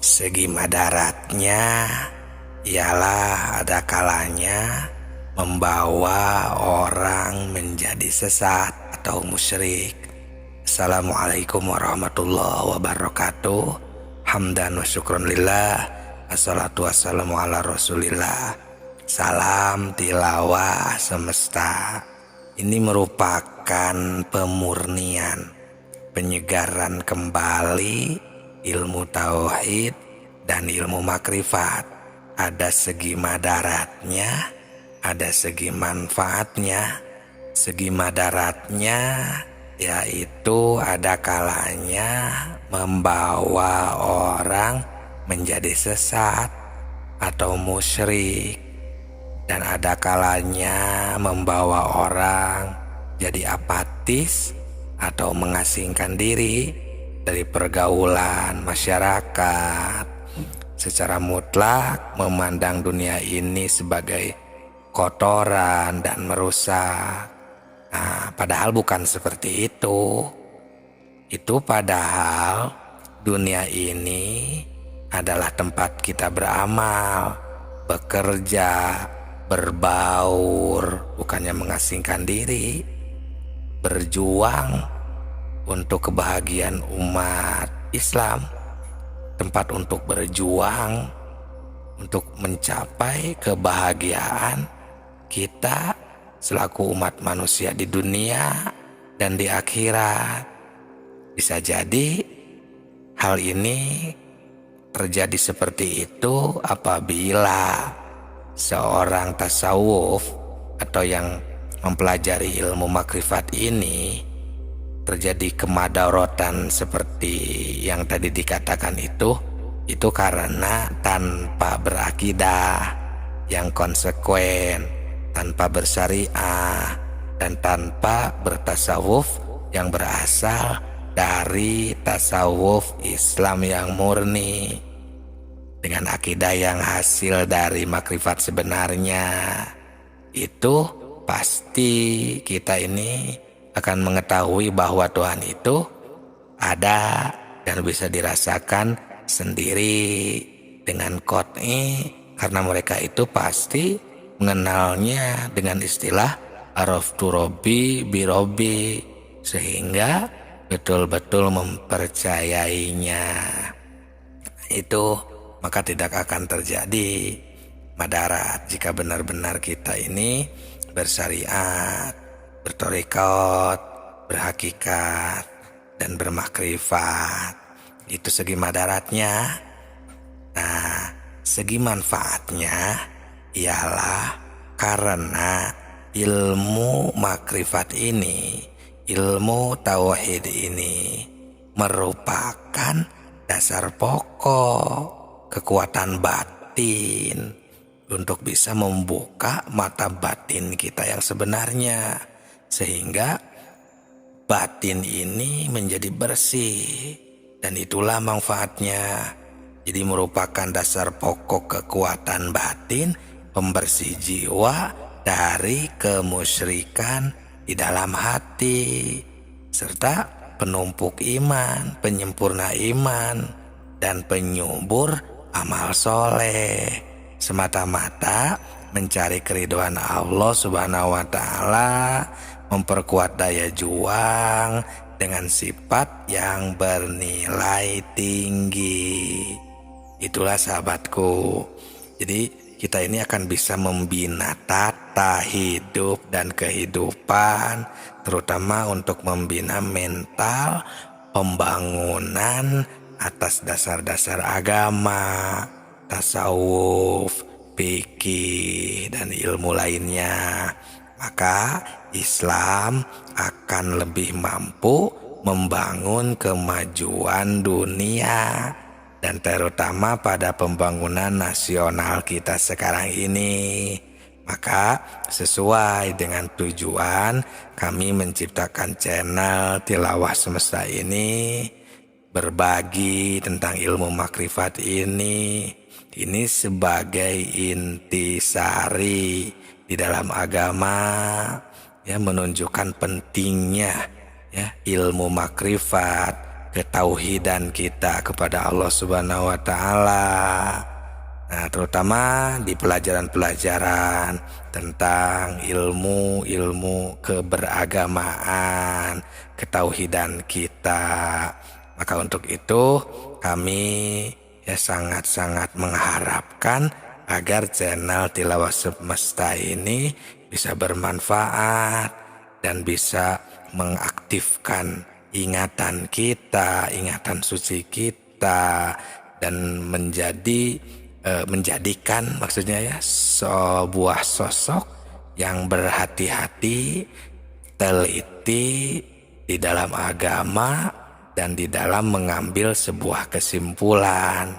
Segi madaratnya ialah ada kalanya membawa orang menjadi sesat atau musyrik. Assalamualaikum warahmatullahi wabarakatuh. Hamdan wa syukron lillah. Assalatu wassalamu ala rasulillah. Salam tilawah semesta. Ini merupakan pemurnian, penyegaran kembali ilmu tauhid dan ilmu makrifat. Ada segi madaratnya, ada segi manfaatnya. Segi madaratnya yaitu ada kalanya membawa orang menjadi sesat atau musyrik, dan ada kalanya membawa orang jadi apatis atau mengasingkan diri dari pergaulan masyarakat, secara mutlak memandang dunia ini sebagai kotoran dan merusak. Nah, padahal bukan seperti itu. Itu padahal dunia ini adalah tempat kita beramal, bekerja, berbaur, bukannya mengasingkan diri, berjuang untuk kebahagiaan umat Islam, tempat untuk berjuang untuk mencapai kebahagiaan kita selaku umat manusia di dunia dan di akhirat. Bisa jadi hal ini terjadi seperti itu apabila seorang tasawuf atau yang mempelajari ilmu makrifat ini terjadi kemadharatan seperti yang tadi dikatakan itu karena tanpa berakidah yang konsekuen, tanpa bersyariah, dan tanpa bertasawuf yang berasal dari tasawuf Islam yang murni, dengan akidah yang hasil dari makrifat sebenarnya. Itu pasti kita ini akan mengetahui bahwa Tuhan itu ada dan bisa dirasakan sendiri dengan qot'i, karena mereka itu pasti mengenalnya dengan istilah araftu robbi bi robbi, sehingga betul-betul mempercayainya. Itu maka tidak akan terjadi madarat jika benar-benar kita ini bersyariat, bertorikot, berhakikat, dan bermakrifat. Itu segi madaratnya. Nah, segi manfaatnya ialah karena ilmu makrifat ini, ilmu tauhid ini merupakan dasar pokok kekuatan batin untuk bisa membuka mata batin kita yang sebenarnya, sehingga batin ini menjadi bersih, dan itulah manfaatnya. Jadi merupakan dasar pokok kekuatan batin, pembersih jiwa dari kemusyrikan di dalam hati, serta penumpuk iman, penyempurna iman, dan penyubur amal soleh, semata-mata mencari keridhaan Allah Subhanahu wa Ta'ala, memperkuat daya juang dengan sifat yang bernilai tinggi. Itulah sahabatku. Jadi kita ini akan bisa membina tata hidup dan kehidupan, terutama untuk membina mental pembangunan atas dasar-dasar agama, tasawuf, fikih, dan ilmu lainnya. Maka Islam akan lebih mampu membangun kemajuan dunia, dan terutama pada pembangunan nasional kita sekarang ini. Maka sesuai dengan tujuan kami menciptakan channel Tilawah Semesta ini, berbagi tentang ilmu makrifat ini sebagai intisari di dalam agama, ya, menunjukkan pentingnya ya ilmu makrifat ketauhidan kita kepada Allah Subhanahu wa taala. Nah, terutama di pelajaran-pelajaran tentang ilmu-ilmu keberagamaan, ketauhidan kita. Maka untuk itu kami ya sangat-sangat mengharapkan agar channel Tilawah Semesta ini bisa bermanfaat dan bisa mengaktifkan ingatan kita, ingatan suci kita, dan menjadikan maksudnya ya sebuah sosok yang berhati-hati, teliti di dalam agama dan di dalam mengambil sebuah kesimpulan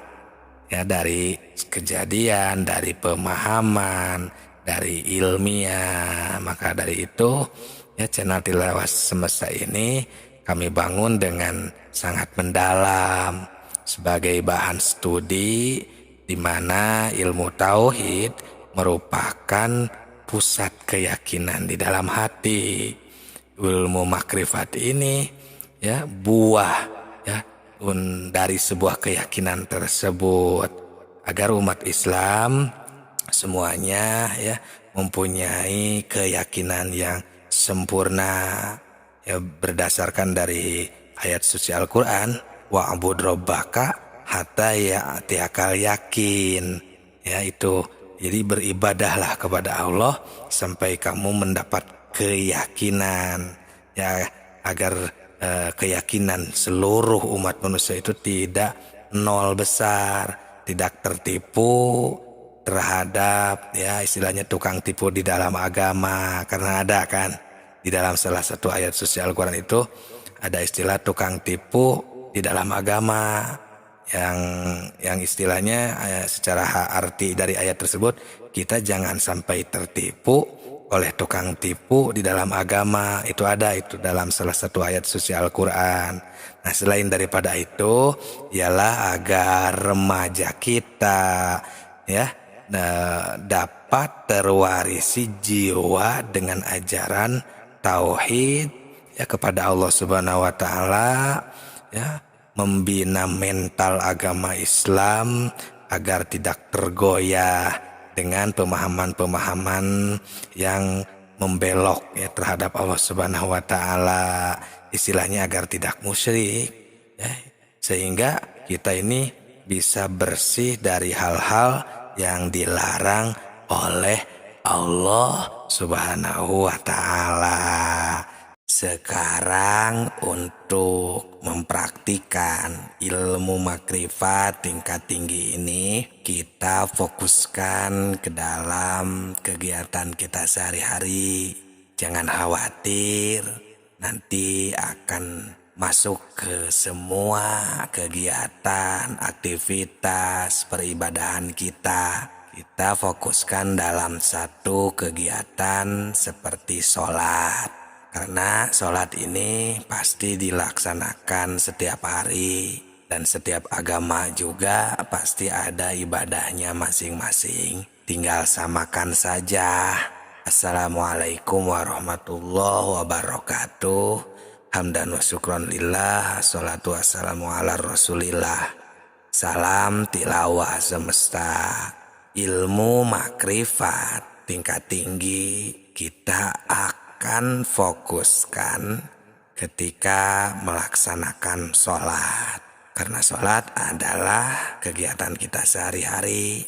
ya dari kejadian, dari pemahaman, dari ilmiah. Maka dari itu ya channel Tilawah Semesta ini kami bangun dengan sangat mendalam sebagai bahan studi di mana ilmu tauhid merupakan pusat keyakinan di dalam hati. Ilmu makrifat ini ya buah ya dari sebuah keyakinan tersebut, agar umat Islam semuanya ya mempunyai keyakinan yang sempurna ya berdasarkan dari ayat suci Al-Qur'an, wa'bud rabbaka hatta ya'tiyakal yakin. Ya itu, jadi beribadahlah kepada Allah sampai kamu mendapat keyakinan ya, agar keyakinan seluruh umat manusia itu tidak nol besar, tidak tertipu terhadap ya istilahnya tukang tipu di dalam agama. Karena ada kan di dalam salah satu ayat suci Al-Quran itu ada istilah tukang tipu di dalam agama, yang istilahnya secara arti dari ayat tersebut, kita jangan sampai tertipu oleh tukang tipu di dalam agama. Itu ada itu dalam salah satu ayat suci Al-Quran. Nah, selain daripada itu ialah agar remaja kita ya dapat terwarisi jiwa dengan ajaran tauhid ya kepada Allah Subhanahu wa taala, ya membina mental agama Islam agar tidak tergoyah dengan pemahaman-pemahaman yang membelok ya terhadap Allah Subhanahu wa taala, istilahnya agar tidak musyrik ya, sehingga kita ini bisa bersih dari hal-hal yang dilarang oleh Allah Subhanahu wa taala. Sekarang untuk mempraktikkan ilmu makrifat tingkat tinggi ini, kita fokuskan ke dalam kegiatan kita sehari-hari. Jangan khawatir, nanti akan masuk ke semua kegiatan, aktivitas, peribadahan kita. Kita fokuskan dalam satu kegiatan seperti sholat. Karena sholat ini pasti dilaksanakan setiap hari, dan setiap agama juga pasti ada ibadahnya masing-masing. Tinggal samakan saja. Assalamualaikum warahmatullahi wabarakatuh. Hamdan wa syukron lillah. Assalatu wassalamu ala rasulillah. Salam tilawah semesta. Ilmu makrifat tingkat tinggi kita akan fokuskan ketika melaksanakan sholat. Karena sholat adalah kegiatan kita sehari-hari.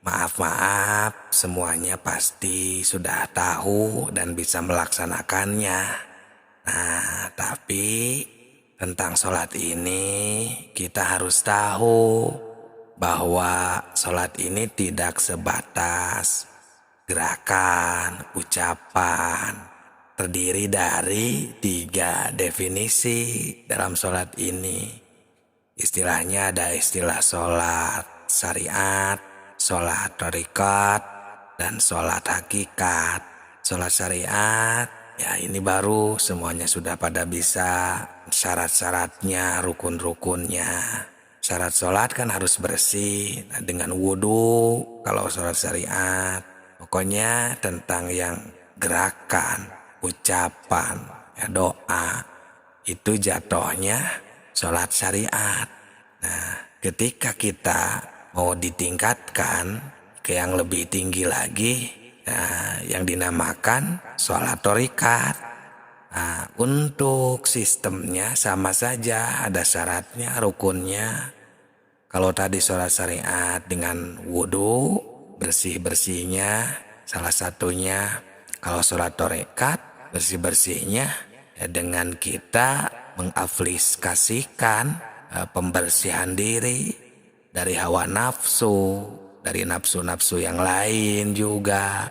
Maaf, semuanya pasti sudah tahu dan bisa melaksanakannya. Nah, tapi tentang sholat ini kita harus tahu bahwa sholat ini tidak sebatas gerakan, ucapan. Terdiri dari 3 definisi dalam sholat ini. Istilahnya ada istilah sholat syariat, sholat thariqat, dan sholat hakikat. Sholat syariat, ya ini baru semuanya sudah pada bisa syarat-syaratnya, rukun-rukunnya. Syarat sholat kan harus bersih dengan wudhu kalau sholat syariat. Pokoknya tentang yang gerakan, ucapan, ya doa, itu jatuhnya sholat syariat. Nah, ketika kita mau ditingkatkan ke yang lebih tinggi lagi, nah, yang dinamakan sholat thariqat. Nah, untuk sistemnya sama saja, ada syaratnya, rukunnya. Kalau tadi sholat syariat dengan wudhu, bersih-bersihnya salah satunya. Kalau sholat thariqat, bersih-bersihnya ya dengan kita mengaplikasikan pembersihan diri dari hawa nafsu, dari nafsu-nafsu yang lain juga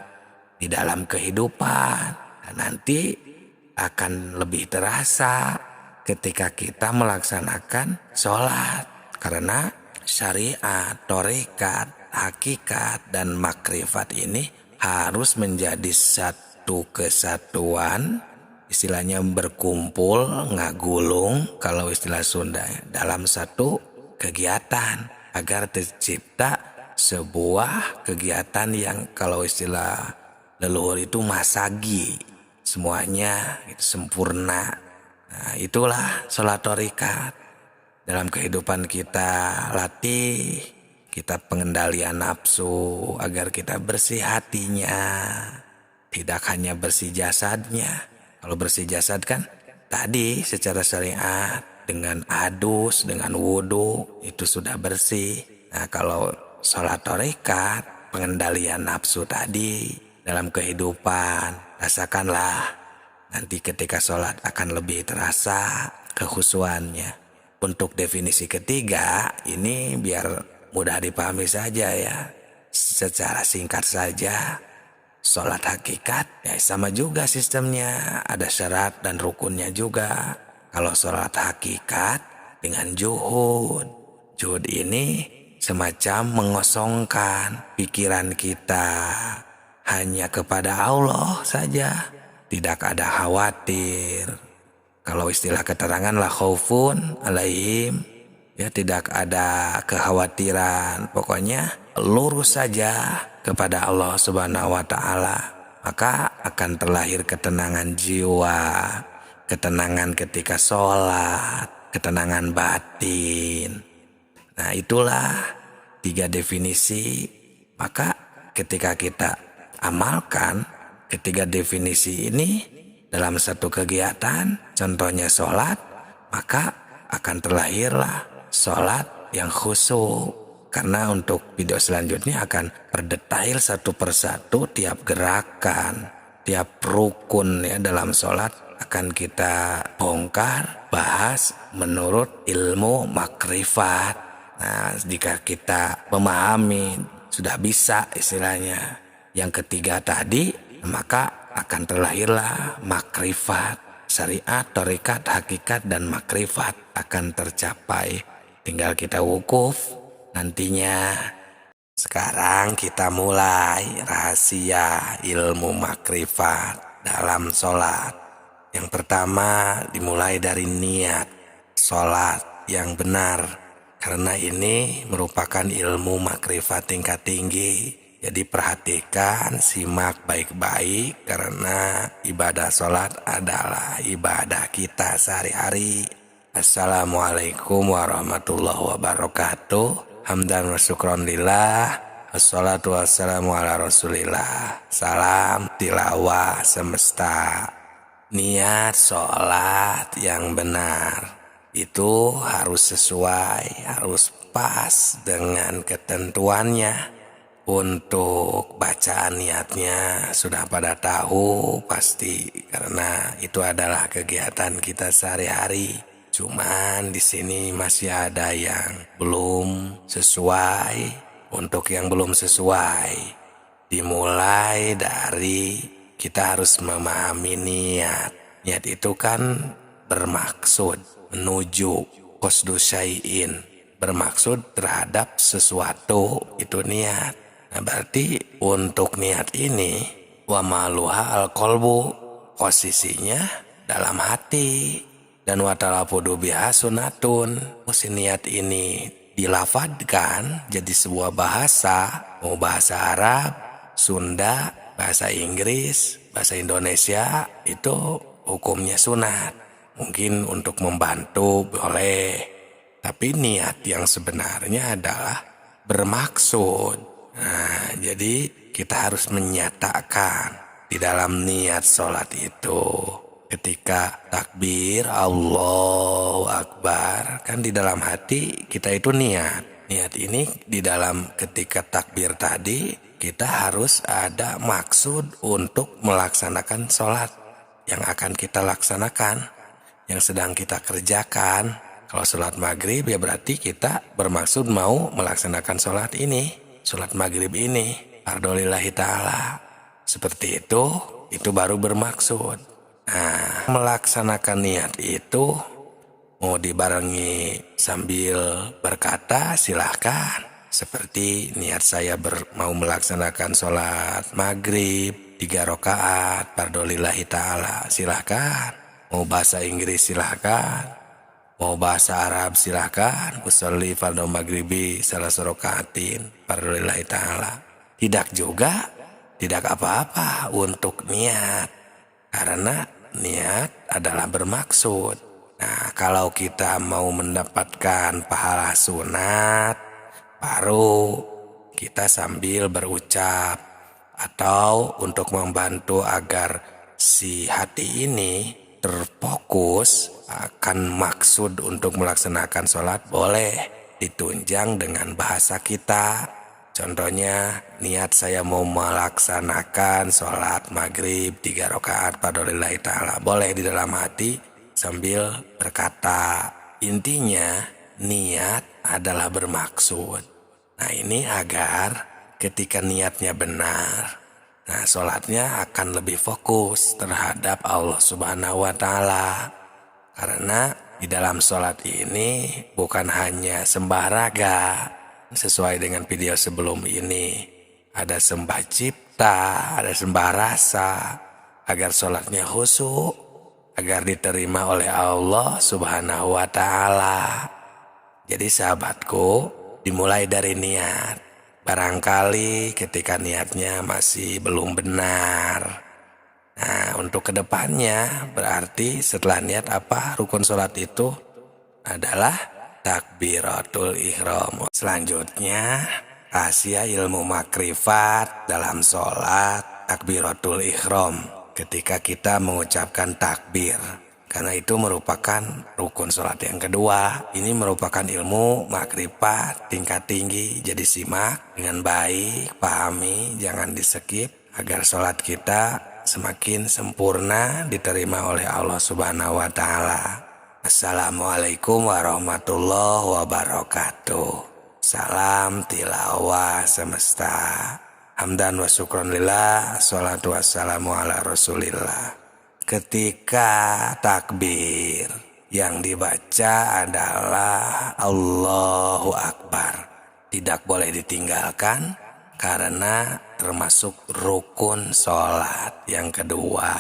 di dalam kehidupan. Nah, nanti akan lebih terasa ketika kita melaksanakan sholat. Karena syariat, thariqat, hakikat, dan makrifat ini harus menjadi satu kesatuan, istilahnya berkumpul, ngagulung kalau istilah Sunda, dalam satu kegiatan agar tercipta sebuah kegiatan yang kalau istilah leluhur itu masagi, semuanya itu sempurna. Nah, itulah sholat thariqat. Dalam kehidupan kita latih, kita pengendalian nafsu agar kita bersih hatinya, tidak hanya bersih jasadnya. Kalau bersih jasad kan tadi secara syariat dengan adus, dengan wudhu itu sudah bersih. Nah, kalau sholat thariqat, pengendalian nafsu tadi dalam kehidupan, rasakanlah nanti ketika sholat akan lebih terasa kekhusyuannya. Untuk definisi ketiga, ini biar mudah dipahami saja ya. Secara singkat saja, sholat hakikat ya sama juga sistemnya. Ada syarat dan rukunnya juga. Kalau sholat hakikat dengan juhud. Juhud ini semacam mengosongkan pikiran kita hanya kepada Allah saja. Tidak ada khawatir. Kalau istilah keterangan la khaufun alaihim, ya tidak ada kekhawatiran. Pokoknya lurus saja kepada Allah Subhanahu wa taala, maka akan terlahir ketenangan jiwa, ketenangan ketika sholat, ketenangan batin. Nah, itulah 3 definisi. Maka ketika kita amalkan ketiga definisi ini dalam satu kegiatan, contohnya sholat, maka akan terlahirlah sholat yang khusyuk. Karena untuk video selanjutnya akan berdetail satu persatu tiap gerakan, tiap rukun ya dalam sholat akan kita bongkar, bahas menurut ilmu makrifat. Nah, jika kita memahami, sudah bisa istilahnya yang ketiga tadi, maka akan terlahirlah makrifat. Syariat, thariqat, hakikat, dan makrifat akan tercapai. Tinggal kita wukuf nantinya. Sekarang kita mulai rahasia ilmu makrifat dalam sholat. Yang pertama dimulai dari niat sholat yang benar. Karena ini merupakan ilmu makrifat tingkat tinggi. Jadi perhatikan, simak baik-baik karena ibadah sholat adalah ibadah kita sehari-hari. Assalamualaikum warahmatullahi wabarakatuh. Hamdan wa syukron lillah. Assalatu wassalamu ala rasulillah. Salam tilawah semesta. Niat sholat yang benar itu harus sesuai, harus pas dengan ketentuannya. Untuk bacaan niatnya sudah pada tahu pasti karena itu adalah kegiatan kita sehari-hari. Cuman di sini masih ada yang belum sesuai. Untuk yang belum sesuai dimulai dari kita harus memahami niat. Niat itu kan bermaksud menuju qasdu syai'in, bermaksud terhadap sesuatu, itu niat. Nah, berarti untuk niat ini wa maluha al-qalbu, posisinya dalam hati, dan wa talafudu biha sunnatun. Si niat ini dilafadkan jadi sebuah bahasa, mau bahasa Arab, Sunda, bahasa Inggris, bahasa Indonesia, itu hukumnya sunat. Mungkin untuk membantu boleh, tapi niat yang sebenarnya adalah bermaksud. Nah, jadi kita harus menyatakan di dalam niat sholat itu. Ketika takbir Allahu Akbar, kan di dalam hati kita itu niat. Niat ini di dalam ketika takbir tadi, kita harus ada maksud untuk melaksanakan sholat yang akan kita laksanakan, yang sedang kita kerjakan. Kalau sholat maghrib ya berarti kita bermaksud mau melaksanakan sholat ini, sholat maghrib ini, fardholillahi ta'ala. Seperti itu baru bermaksud. Nah, melaksanakan niat itu mau dibarengi sambil berkata silahkan. Seperti niat saya mau melaksanakan sholat maghrib 3 rakaat fardholillahi ta'ala, silahkan. Mau bahasa Inggris silahkan, mau bahasa Arab silahkan. Usolli fardhu maghribi salah rakaatin fardholillahi ta'ala. Tidak juga, tidak apa-apa untuk niat, karena niat adalah bermaksud. Nah, kalau kita mau mendapatkan pahala sunat, baru kita sambil berucap, atau untuk membantu agar si hati ini terfokus akan maksud untuk melaksanakan sholat, boleh ditunjang dengan bahasa kita. Contohnya, niat saya mau melaksanakan sholat maghrib 3 rakaat fardholillahi ta'ala, boleh di dalam hati sambil berkata. Intinya niat adalah bermaksud. Nah, ini agar ketika niatnya benar, nah sholatnya akan lebih fokus terhadap Allah Subhanahu wa Ta'ala. Karena di dalam sholat ini bukan hanya sembah raga, sesuai dengan video sebelum ini, ada sembah cipta, ada sembah rasa, agar sholatnya khusyuk, agar diterima oleh Allah Subhanahu wa Ta'ala. Jadi sahabatku, dimulai dari niat. Barangkali ketika niatnya masih belum benar. Nah, untuk kedepannya berarti setelah niat apa rukun sholat itu adalah takbiratul ihram. Selanjutnya, rahasia ilmu makrifat dalam sholat takbiratul ihram. Ketika kita mengucapkan takbir, karena itu merupakan rukun sholat yang kedua. Ini merupakan ilmu makrifat tingkat tinggi. Jadi simak dengan baik, pahami, jangan di-skip, agar sholat kita semakin sempurna diterima oleh Allah Subhanahu wa Ta'ala. Assalamualaikum warahmatullahi wabarakatuh. Salam tilawah semesta. Hamdan wa syukron lillah, salatu wassalamu ala rasulillah. Ketika takbir yang dibaca adalah Allahu Akbar, tidak boleh ditinggalkan karena termasuk rukun sholat yang kedua.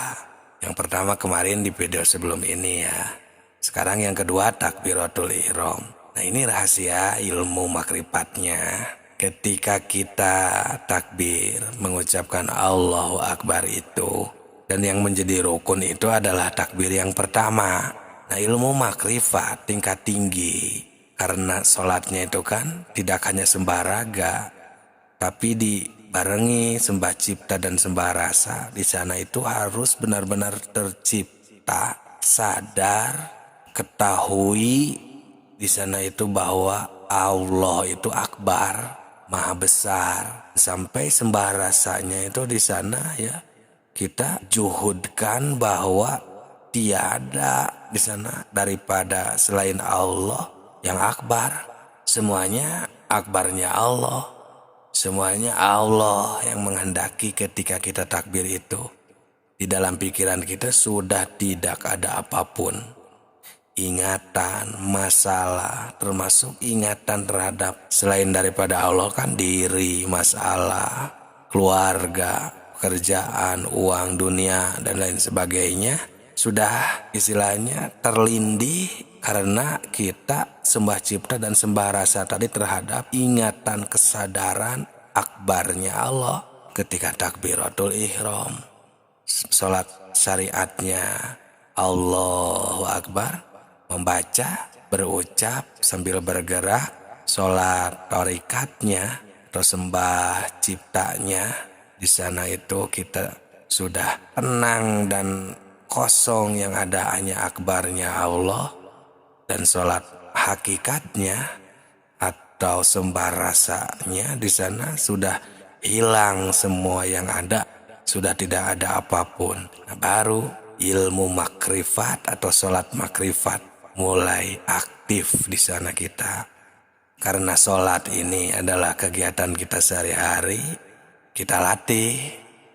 Yang pertama kemarin di video sebelum ini ya. Sekarang yang kedua takbiratul ihram. Nah, ini rahasia ilmu makrifatnya. Ketika kita takbir mengucapkan Allahu Akbar itu, dan yang menjadi rukun itu adalah takbir yang pertama. Nah, ilmu makrifat tingkat tinggi, karena sholatnya itu kan tidak hanya sembah raga, tapi dibarengi sembah cipta dan sembah rasa. Di sana itu harus benar-benar tercipta, sadar, ketahui di sana itu bahwa Allah itu akbar, maha besar. Sampai sembah rasanya itu di sana ya, kita juhudkan bahwa tiada di sana daripada selain Allah yang akbar. Semuanya akbarnya Allah. Semuanya Allah yang menghendaki ketika kita takbir itu. Di dalam pikiran kita sudah tidak ada apapun. Ingatan, masalah, termasuk ingatan terhadap selain daripada Allah kan diri, masalah, keluarga, pekerjaan, uang, dunia, dan lain sebagainya sudah istilahnya terlindih karena kita sembah cipta dan sembah rasa tadi terhadap ingatan kesadaran akbarnya Allah ketika takbiratul ihram. Sholat syariatnya Allahu Akbar, membaca, berucap sambil bergerak, sholat torikatnya atau sembah ciptanya. Di sana itu kita sudah tenang dan kosong, yang ada hanya akbarnya Allah. Dan sholat hakikatnya atau sembah rasanya di sana sudah hilang semua yang ada, sudah tidak ada apapun. Nah, baru ilmu makrifat atau sholat makrifat mulai aktif di sana kita. Karena sholat ini adalah kegiatan kita sehari-hari, kita latih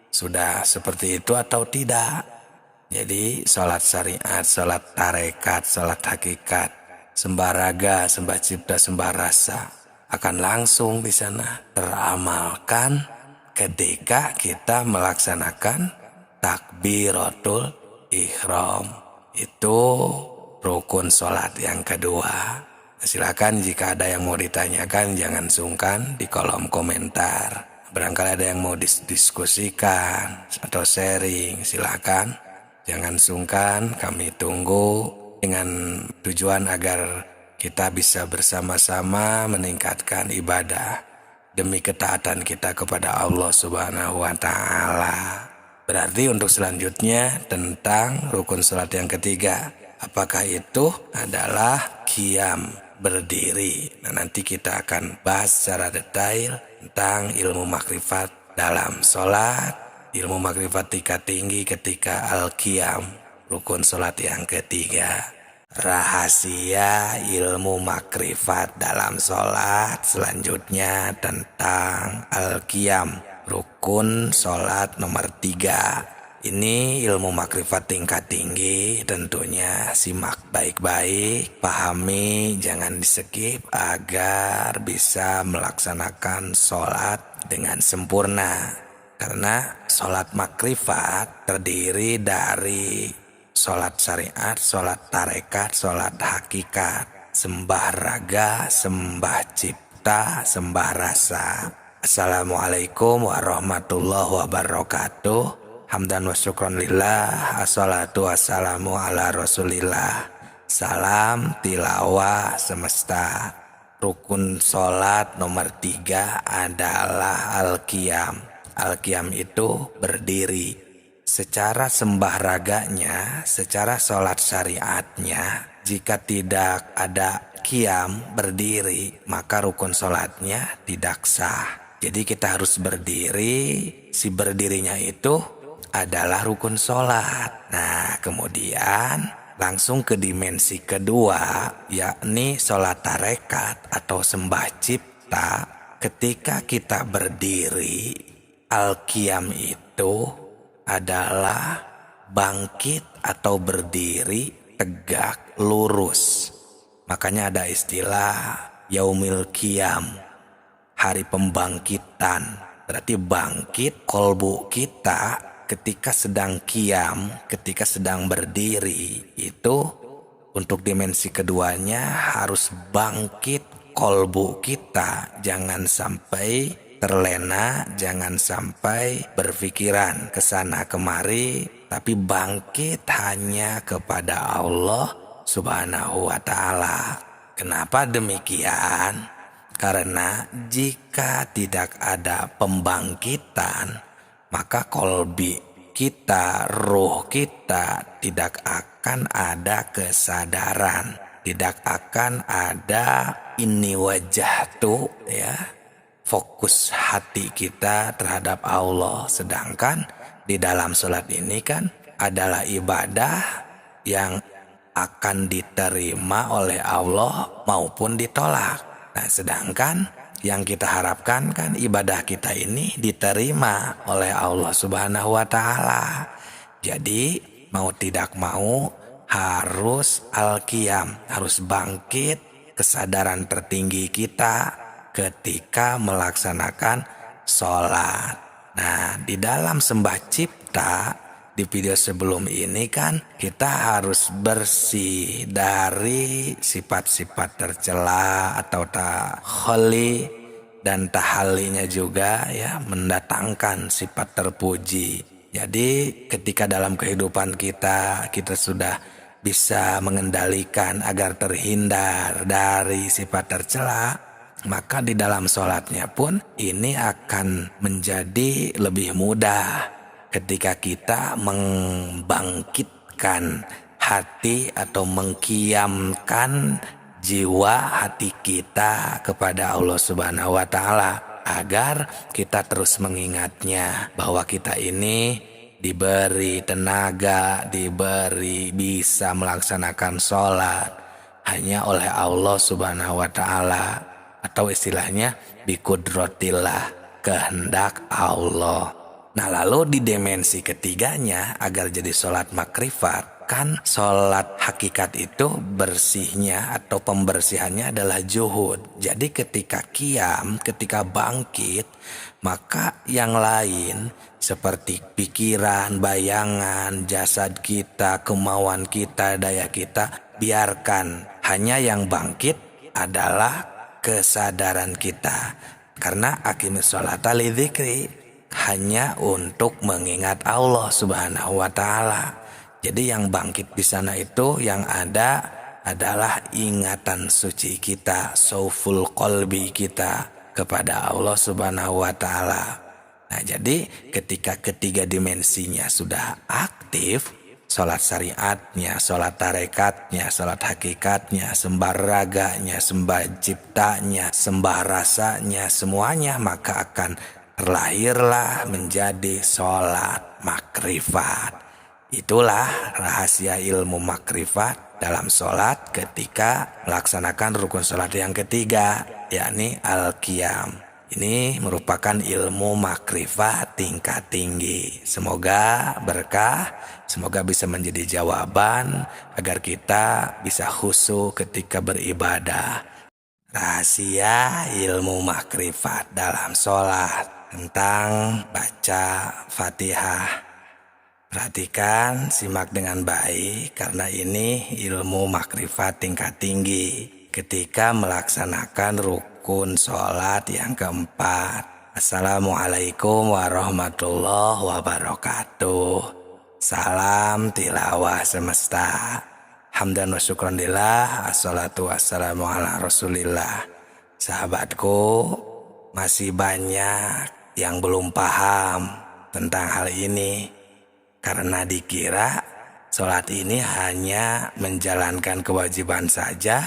sudah seperti itu atau tidak. Jadi sholat syariat, sholat tarekat, sholat hakikat, sembah raga, sembah cipta, sembah rasa akan langsung di sana teramalkan ketika kita melaksanakan takbiratul ihram. Itu rukun sholat yang kedua. Silakan jika ada yang mau ditanyakan, jangan sungkan di kolom komentar. Barangkali ada yang mau diskusikan atau sharing, silakan. Jangan sungkan, kami tunggu dengan tujuan agar kita bisa bersama-sama meningkatkan ibadah demi ketaatan kita kepada Allah Subhanahu wa Ta'ala. Berarti untuk selanjutnya tentang rukun salat yang ketiga, apakah itu adalah qiyam, berdiri. Nah, nanti kita akan bahas secara detail tentang ilmu makrifat dalam salat, ilmu makrifat tingkat tinggi ketika al-qiyam, rukun salat yang ketiga. Rahasia ilmu makrifat dalam sholat selanjutnya tentang al-qiyam, rukun sholat nomor 3. Ini ilmu makrifat tingkat tinggi, tentunya simak baik-baik, pahami, jangan di-skip agar bisa melaksanakan sholat dengan sempurna. Karena sholat makrifat terdiri dari sholat syariat, sholat tarekat, sholat hakikat, sembah raga, sembah cipta, sembah rasa. Assalamualaikum warahmatullahi wabarakatuh. Hamdan wa syukron lillah, assalatu wassalamu ala rasulillah. Salam tilawah semesta. Rukun sholat nomor 3 adalah al-qiyam. Al-qiyam itu berdiri. Secara sembah raganya, secara sholat syariatnya, jika tidak ada qiyam, berdiri, maka rukun sholatnya tidak sah. Jadi kita harus berdiri, si berdirinya itu adalah rukun sholat. Nah, kemudian langsung ke dimensi kedua, yakni sholat tarekat atau sembah cipta. Ketika kita berdiri, al-qiyam itu adalah bangkit atau berdiri tegak lurus. Makanya ada istilah yaumil qiyam, hari pembangkitan. Berarti bangkit kolbu kita ketika sedang qiyam, ketika sedang berdiri. Itu untuk dimensi keduanya harus bangkit kolbu kita, jangan sampai terlena, jangan sampai berpikiran ke sana kemari, tapi bangkit hanya kepada Allah Subhanahu wa Ta'ala. Kenapa demikian? Karena jika tidak ada pembangkitan, maka kolbi kita, ruh kita tidak akan ada kesadaran, tidak akan ada ini wajah tuh ya, fokus hati kita terhadap Allah. Sedangkan di dalam sholat ini kan adalah ibadah yang akan diterima oleh Allah maupun ditolak. Nah, sedangkan yang kita harapkan kan ibadah kita ini diterima oleh Allah Subhanahu wa Ta'ala. Jadi mau tidak mau harus al-qiyam, harus bangkit kesadaran tertinggi kita ketika melaksanakan sholat. Nah, di dalam sembah cipta di video sebelum ini kan kita harus bersih dari sifat-sifat tercela atau takholi, dan tahalinya juga ya mendatangkan sifat terpuji. Jadi ketika dalam kehidupan kita sudah bisa mengendalikan agar terhindar dari sifat tercela, maka di dalam sholatnya pun ini akan menjadi lebih mudah ketika kita membangkitkan hati atau mengkiamkan jiwa hati kita kepada Allah Subhanahu wa Ta'ala, agar kita terus mengingatnya bahwa kita ini diberi tenaga, diberi bisa melaksanakan sholat hanya oleh Allah Subhanahu wa Ta'ala, atau istilahnya biqudrotillah, kehendak Allah. Nah, lalu di dimensi ketiganya agar jadi sholat makrifat, kan sholat hakikat itu bersihnya atau pembersihannya adalah juhud. Jadi ketika qiyam, ketika bangkit, maka yang lain seperti pikiran, bayangan, jasad kita, kemauan kita, daya kita, biarkan. Hanya yang bangkit adalah kesadaran kita. Karena aqimis sholata lidzikri, hanya untuk mengingat Allah Subhanahu wa Ta'ala. Jadi yang bangkit di sana itu yang ada adalah ingatan suci kita, sauful qalbi kita kepada Allah Subhanahu wa Ta'ala. Nah, jadi ketika ketiga dimensinya sudah aktif, sholat syariatnya, sholat tarekatnya, sholat hakikatnya, sembah raganya, sembah ciptanya, sembah rasanya, semuanya, maka akan terlahirlah menjadi sholat makrifat. Itulah rahasia ilmu makrifat dalam sholat ketika melaksanakan rukun sholat yang ketiga, yakni al-qiyam. Ini merupakan ilmu makrifat tingkat tinggi. Semoga berkah, semoga bisa menjadi jawaban agar kita bisa khusyuk ketika beribadah. Rahasia ilmu makrifat dalam sholat tentang baca Fatihah. Perhatikan, simak dengan baik karena ini ilmu makrifat tingkat tinggi ketika melaksanakan rukun sholat yang keempat. Assalamualaikum warahmatullahi wabarakatuh. Salam tilawah semesta. Hamdan wa syukran lillah, assalatu wassalamu ala rasulillah. Sahabatku, masih banyak yang belum paham tentang hal ini, karena dikira sholat ini hanya menjalankan kewajiban saja,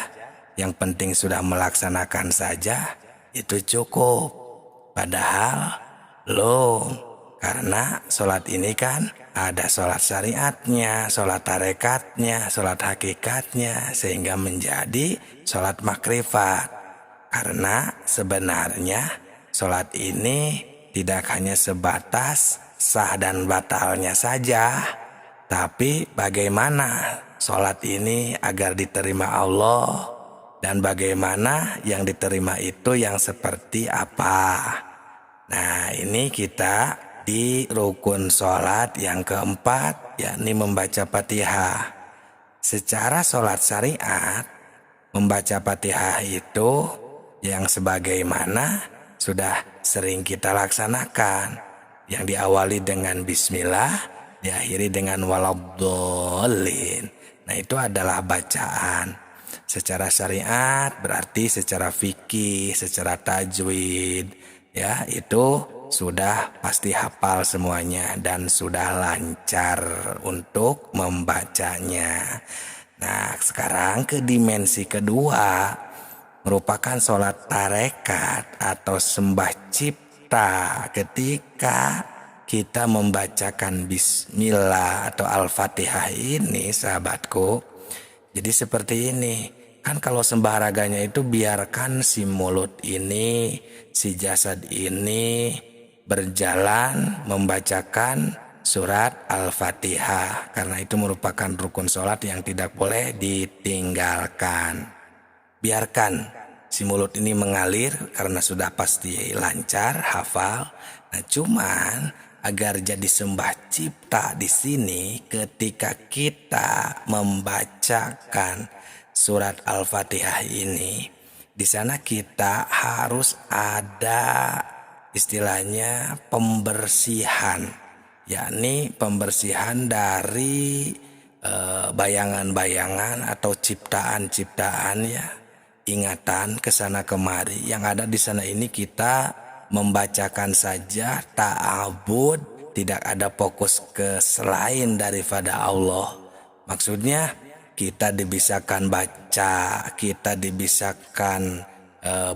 yang penting sudah melaksanakan saja, itu cukup. Padahal belum, karena sholat ini kan ada sholat syariatnya, sholat tarekatnya, sholat hakikatnya, sehingga menjadi sholat makrifat. Karena sebenarnya sholat ini tidak hanya sebatas sah dan batalnya saja, tapi bagaimana sholat ini agar diterima Allah, dan bagaimana yang diterima itu yang seperti apa. Nah, ini kita di rukun sholat yang keempat, yakni membaca Fatihah. Secara sholat syariat, membaca Fatihah itu yang sebagaimana sudah sering kita laksanakan, yang diawali dengan bismillah, diakhiri dengan waladhdallin. Nah, itu adalah bacaan secara syariat, berarti secara fikih, secara tajwid, ya, itu sudah pasti hafal semuanya dan sudah lancar untuk membacanya. Nah, sekarang ke dimensi kedua, merupakan sholat tarekat atau sembah cipta ketika kita membacakan bismillah atau al-fatihah ini, sahabatku. Jadi seperti ini, kan kalau sembah raganya itu biarkan si mulut ini, si jasad ini berjalan membacakan surat al-fatihah, karena itu merupakan rukun sholat yang tidak boleh ditinggalkan. Biarkan si mulut ini mengalir karena sudah pasti lancar, hafal. Nah, cuman agar jadi sembah cipta di sini ketika kita membacakan surat Al-Fatihah ini, di sana kita harus ada istilahnya pembersihan. yakni pembersihan dari bayangan-bayangan atau ciptaan-ciptaan ya, ingatan kesana kemari. Yang ada di sana ini kita membacakan saja, ta'abud, tidak ada fokus ke selain daripada Allah. Maksudnya kita dibisakan baca, kita dibisakan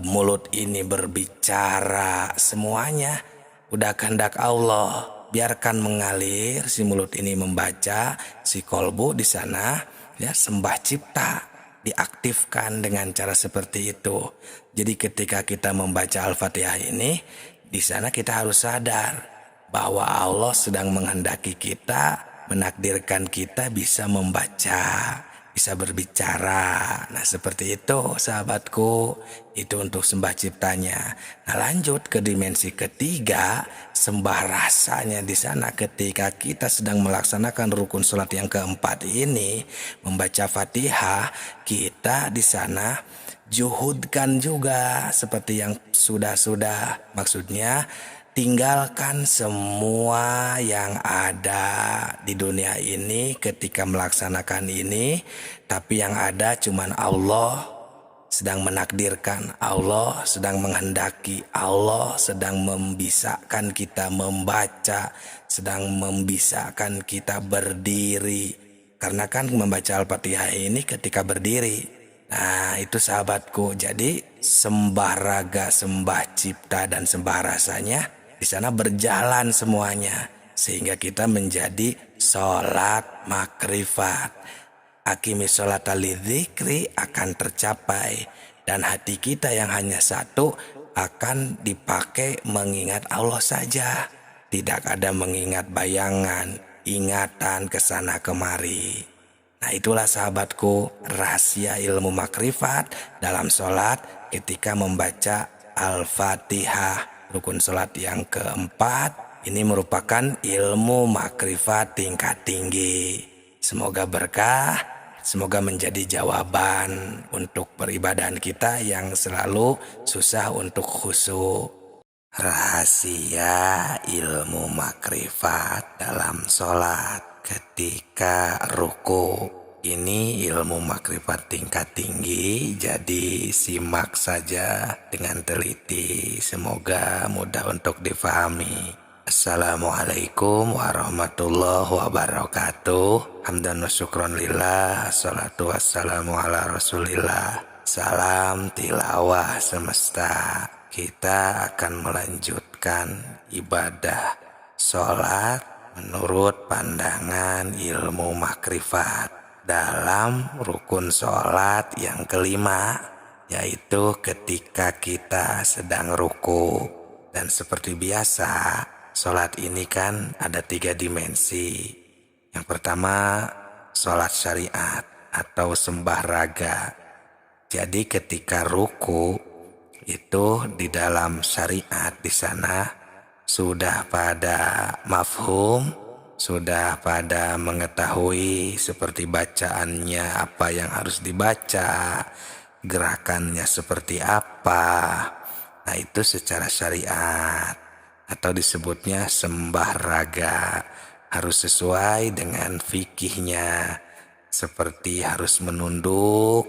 mulut ini berbicara, semuanya udah kehendak Allah. Biarkan mengalir, si mulut ini membaca, si kolbu di sana ya sembah cipta diaktifkan dengan cara seperti itu. Jadi ketika kita membaca Al-Fatihah ini, di sana kita harus sadar bahwa Allah sedang menghendaki kita, menakdirkan kita bisa membaca, bisa berbicara. Nah seperti itu sahabatku, itu untuk sembah ciptanya. Nah lanjut ke dimensi ketiga, sembah rasanya di sana ketika kita sedang melaksanakan rukun sholat yang keempat ini, membaca Fatihah, kita di sana juhudkan juga seperti yang sudah-sudah. Maksudnya tinggalkan semua yang ada di dunia ini ketika melaksanakan ini, tapi yang ada cuman Allah sedang menakdirkan, Allah sedang menghendaki, Allah sedang membisakan kita membaca, sedang membisakan kita berdiri. Karena kan membaca Al-Fatihah ini ketika berdiri. Nah itu sahabatku, jadi sembah raga, sembah cipta, dan sembah rasanya di sana berjalan semuanya, sehingga kita menjadi sholat makrifat. Akimi sholat lidzikri akan tercapai, dan hati kita yang hanya satu akan dipakai mengingat Allah saja. Tidak ada mengingat bayangan, ingatan kesana kemari. Nah itulah sahabatku rahasia ilmu makrifat dalam sholat ketika membaca Al-Fatihah. Rukun sholat yang keempat ini merupakan ilmu makrifat tingkat tinggi. Semoga berkah, semoga menjadi jawaban untuk peribadahan kita yang selalu susah untuk khusyuk. Rahasia ilmu makrifat dalam sholat ketika ruku. Ini ilmu makrifat tingkat tinggi, jadi simak saja dengan teliti. Semoga mudah untuk difahami. Assalamualaikum warahmatullahi wabarakatuh. Hamdan wa syukron lillah, salatu wassalamu ala rasulillah. Salam tilawah semesta. Kita akan melanjutkan ibadah sholat menurut pandangan ilmu makrifat dalam rukun sholat yang kelima, yaitu ketika kita sedang ruku. Dan seperti biasa, sholat ini kan ada 3 dimensi. Yang pertama, sholat syariat atau sembah raga. Jadi ketika ruku itu di dalam syariat di sana sudah pada mafhum, sudah pada mengetahui seperti bacaannya apa yang harus dibaca, gerakannya seperti apa. Nah itu secara syariat atau disebutnya sembah raga, harus sesuai dengan fikihnya, seperti harus menunduk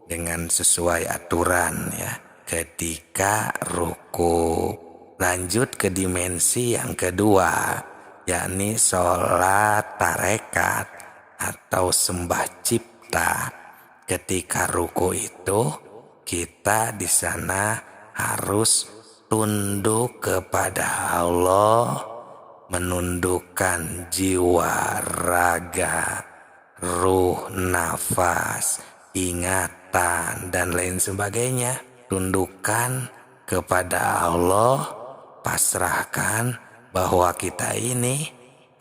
dengan sesuai aturan ya ketika ruku. Lanjut ke dimensi yang kedua, yakni sholat tarekat atau sembah cipta. Ketika ruku itu kita di sana harus tunduk kepada Allah, menundukkan jiwa, raga, ruh, nafas, ingatan, dan lain sebagainya. Tundukkan kepada Allah, pasrahkan bahwa kita ini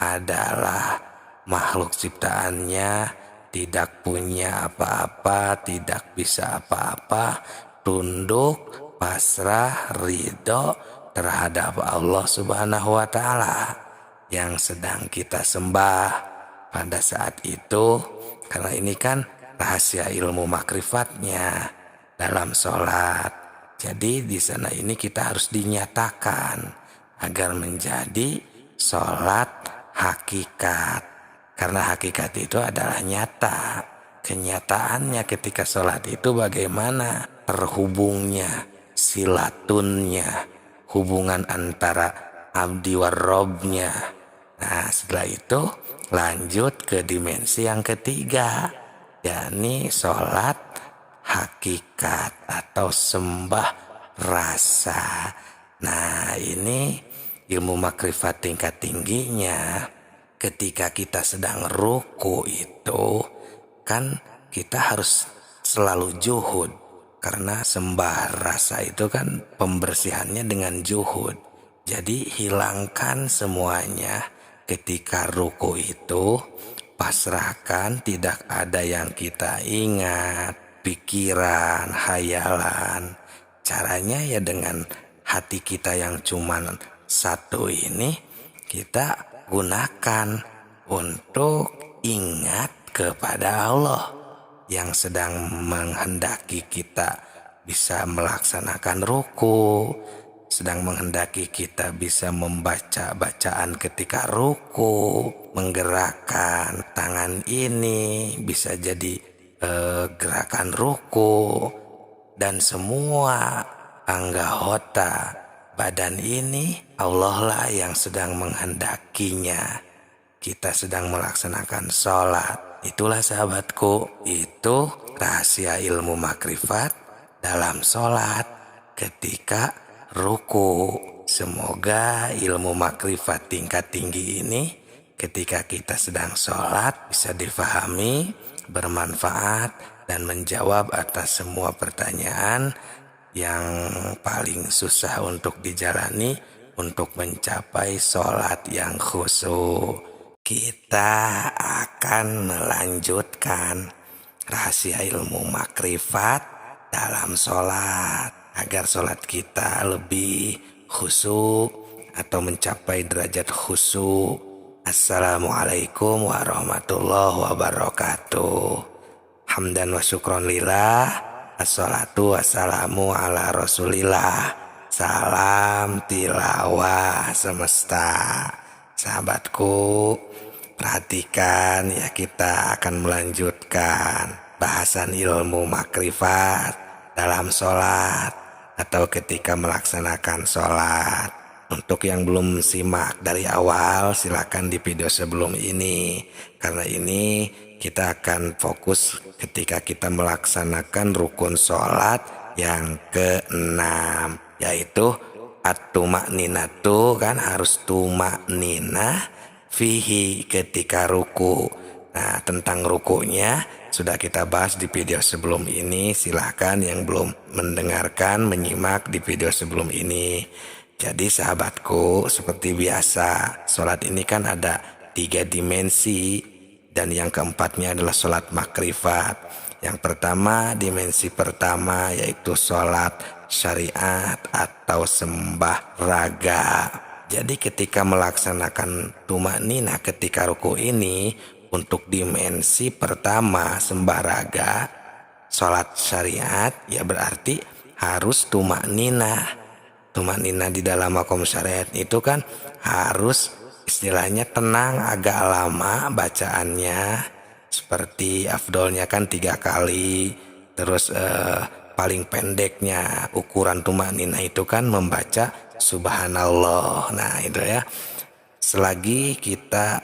adalah makhluk ciptaannya, tidak punya apa-apa, tidak bisa apa-apa. Tunduk, pasrah, ridho terhadap Allah Subhanahu wa Ta'ala yang sedang kita sembah pada saat itu. Karena ini kan rahasia ilmu makrifatnya dalam sholat. Jadi di sana ini kita harus dinyatakan agar menjadi sholat hakikat. Karena hakikat itu adalah nyata. Kenyataannya ketika sholat itu bagaimana terhubungnya, silatunnya, hubungan antara abdi warrobnya. Nah setelah itu lanjut ke dimensi yang ketiga, yakni sholat hakikat atau sembah rasa. Nah ini ilmu makrifat tingkat tingginya. Ketika kita sedang ruku itu kan kita harus selalu juhud, karena sembah rasa itu kan pembersihannya dengan juhud. Jadi hilangkan semuanya ketika ruku itu, pasrahkan, tidak ada yang kita ingat, pikiran, hayalan. Caranya ya dengan hati kita yang cuman satu ini kita gunakan untuk ingat kepada Allah yang sedang menghendaki kita bisa melaksanakan ruku, sedang menghendaki kita bisa membaca bacaan ketika ruku, menggerakkan tangan ini bisa jadi gerakan ruku, dan semua anggota badan ini Allah lah yang sedang menghendakinya. Kita sedang melaksanakan sholat. Itulah sahabatku, itu rahasia ilmu makrifat dalam sholat ketika ruku. Semoga ilmu makrifat tingkat tinggi ini ketika kita sedang sholat bisa difahami, bermanfaat, dan menjawab atas semua pertanyaan yang paling susah untuk dijalani untuk mencapai sholat yang khusyuk. Kita akan melanjutkan rahasia ilmu makrifat dalam sholat agar sholat kita lebih khusyuk atau mencapai derajat khusyuk. Assalamualaikum warahmatullahi wabarakatuh. Hamdan wa syukron lillah. Assalatu wassalamu ala rasulillah. Salam tilawah semesta. Sahabatku, perhatikan ya, kita akan melanjutkan bahasan ilmu makrifat dalam sholat atau ketika melaksanakan sholat. Untuk yang belum simak dari awal, silakan di video sebelum ini, karena ini kita akan fokus ketika kita melaksanakan rukun sholat yang ke-6, yaitu at-tumakninatu, kan harus tumakninah fihi ketika ruku. Nah tentang rukunya sudah kita bahas di video sebelum ini, silahkan yang belum mendengarkan menyimak di video sebelum ini. Jadi sahabatku, seperti biasa, sholat ini kan ada 3 dimensi, dan yang keempatnya adalah sholat makrifat. Yang pertama, dimensi pertama yaitu sholat syariat atau sembah raga. Jadi ketika melaksanakan tumakninah ketika ruku ini, untuk dimensi pertama sembah raga, sholat syariat, ya berarti harus tumakninah. Tumakninah di dalam makom syariat itu kan harus istilahnya tenang, agak lama bacaannya, seperti afdolnya kan 3 kali. Terus paling pendeknya ukuran tumakninah itu kan membaca subhanallah. Nah itu ya, selagi kita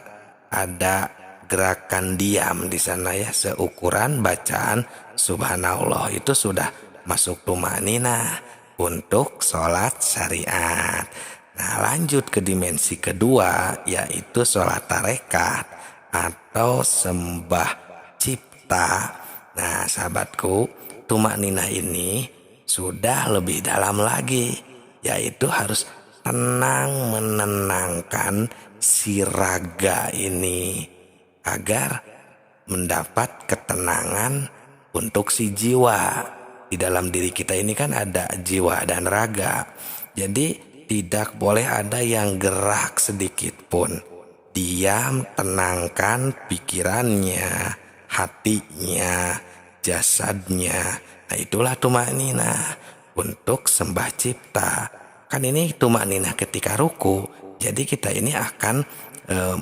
ada gerakan diam di sana ya, seukuran bacaan subhanallah, itu sudah masuk tumakninah untuk sholat syariat. Nah lanjut ke dimensi kedua, yaitu sholat tarekat atau sembah cipta. Nah sahabatku, tumakninah ini sudah lebih dalam lagi, yaitu harus tenang, menenangkan si raga ini agar mendapat ketenangan untuk si jiwa. Di dalam diri kita ini kan ada jiwa dan raga. Jadi tidak boleh ada yang gerak sedikit pun. Diam, tenangkan pikirannya, hatinya, jasadnya. Nah itulah tumakninah untuk sembah cipta. Kan ini tumakninah ketika ruku. Jadi kita ini akan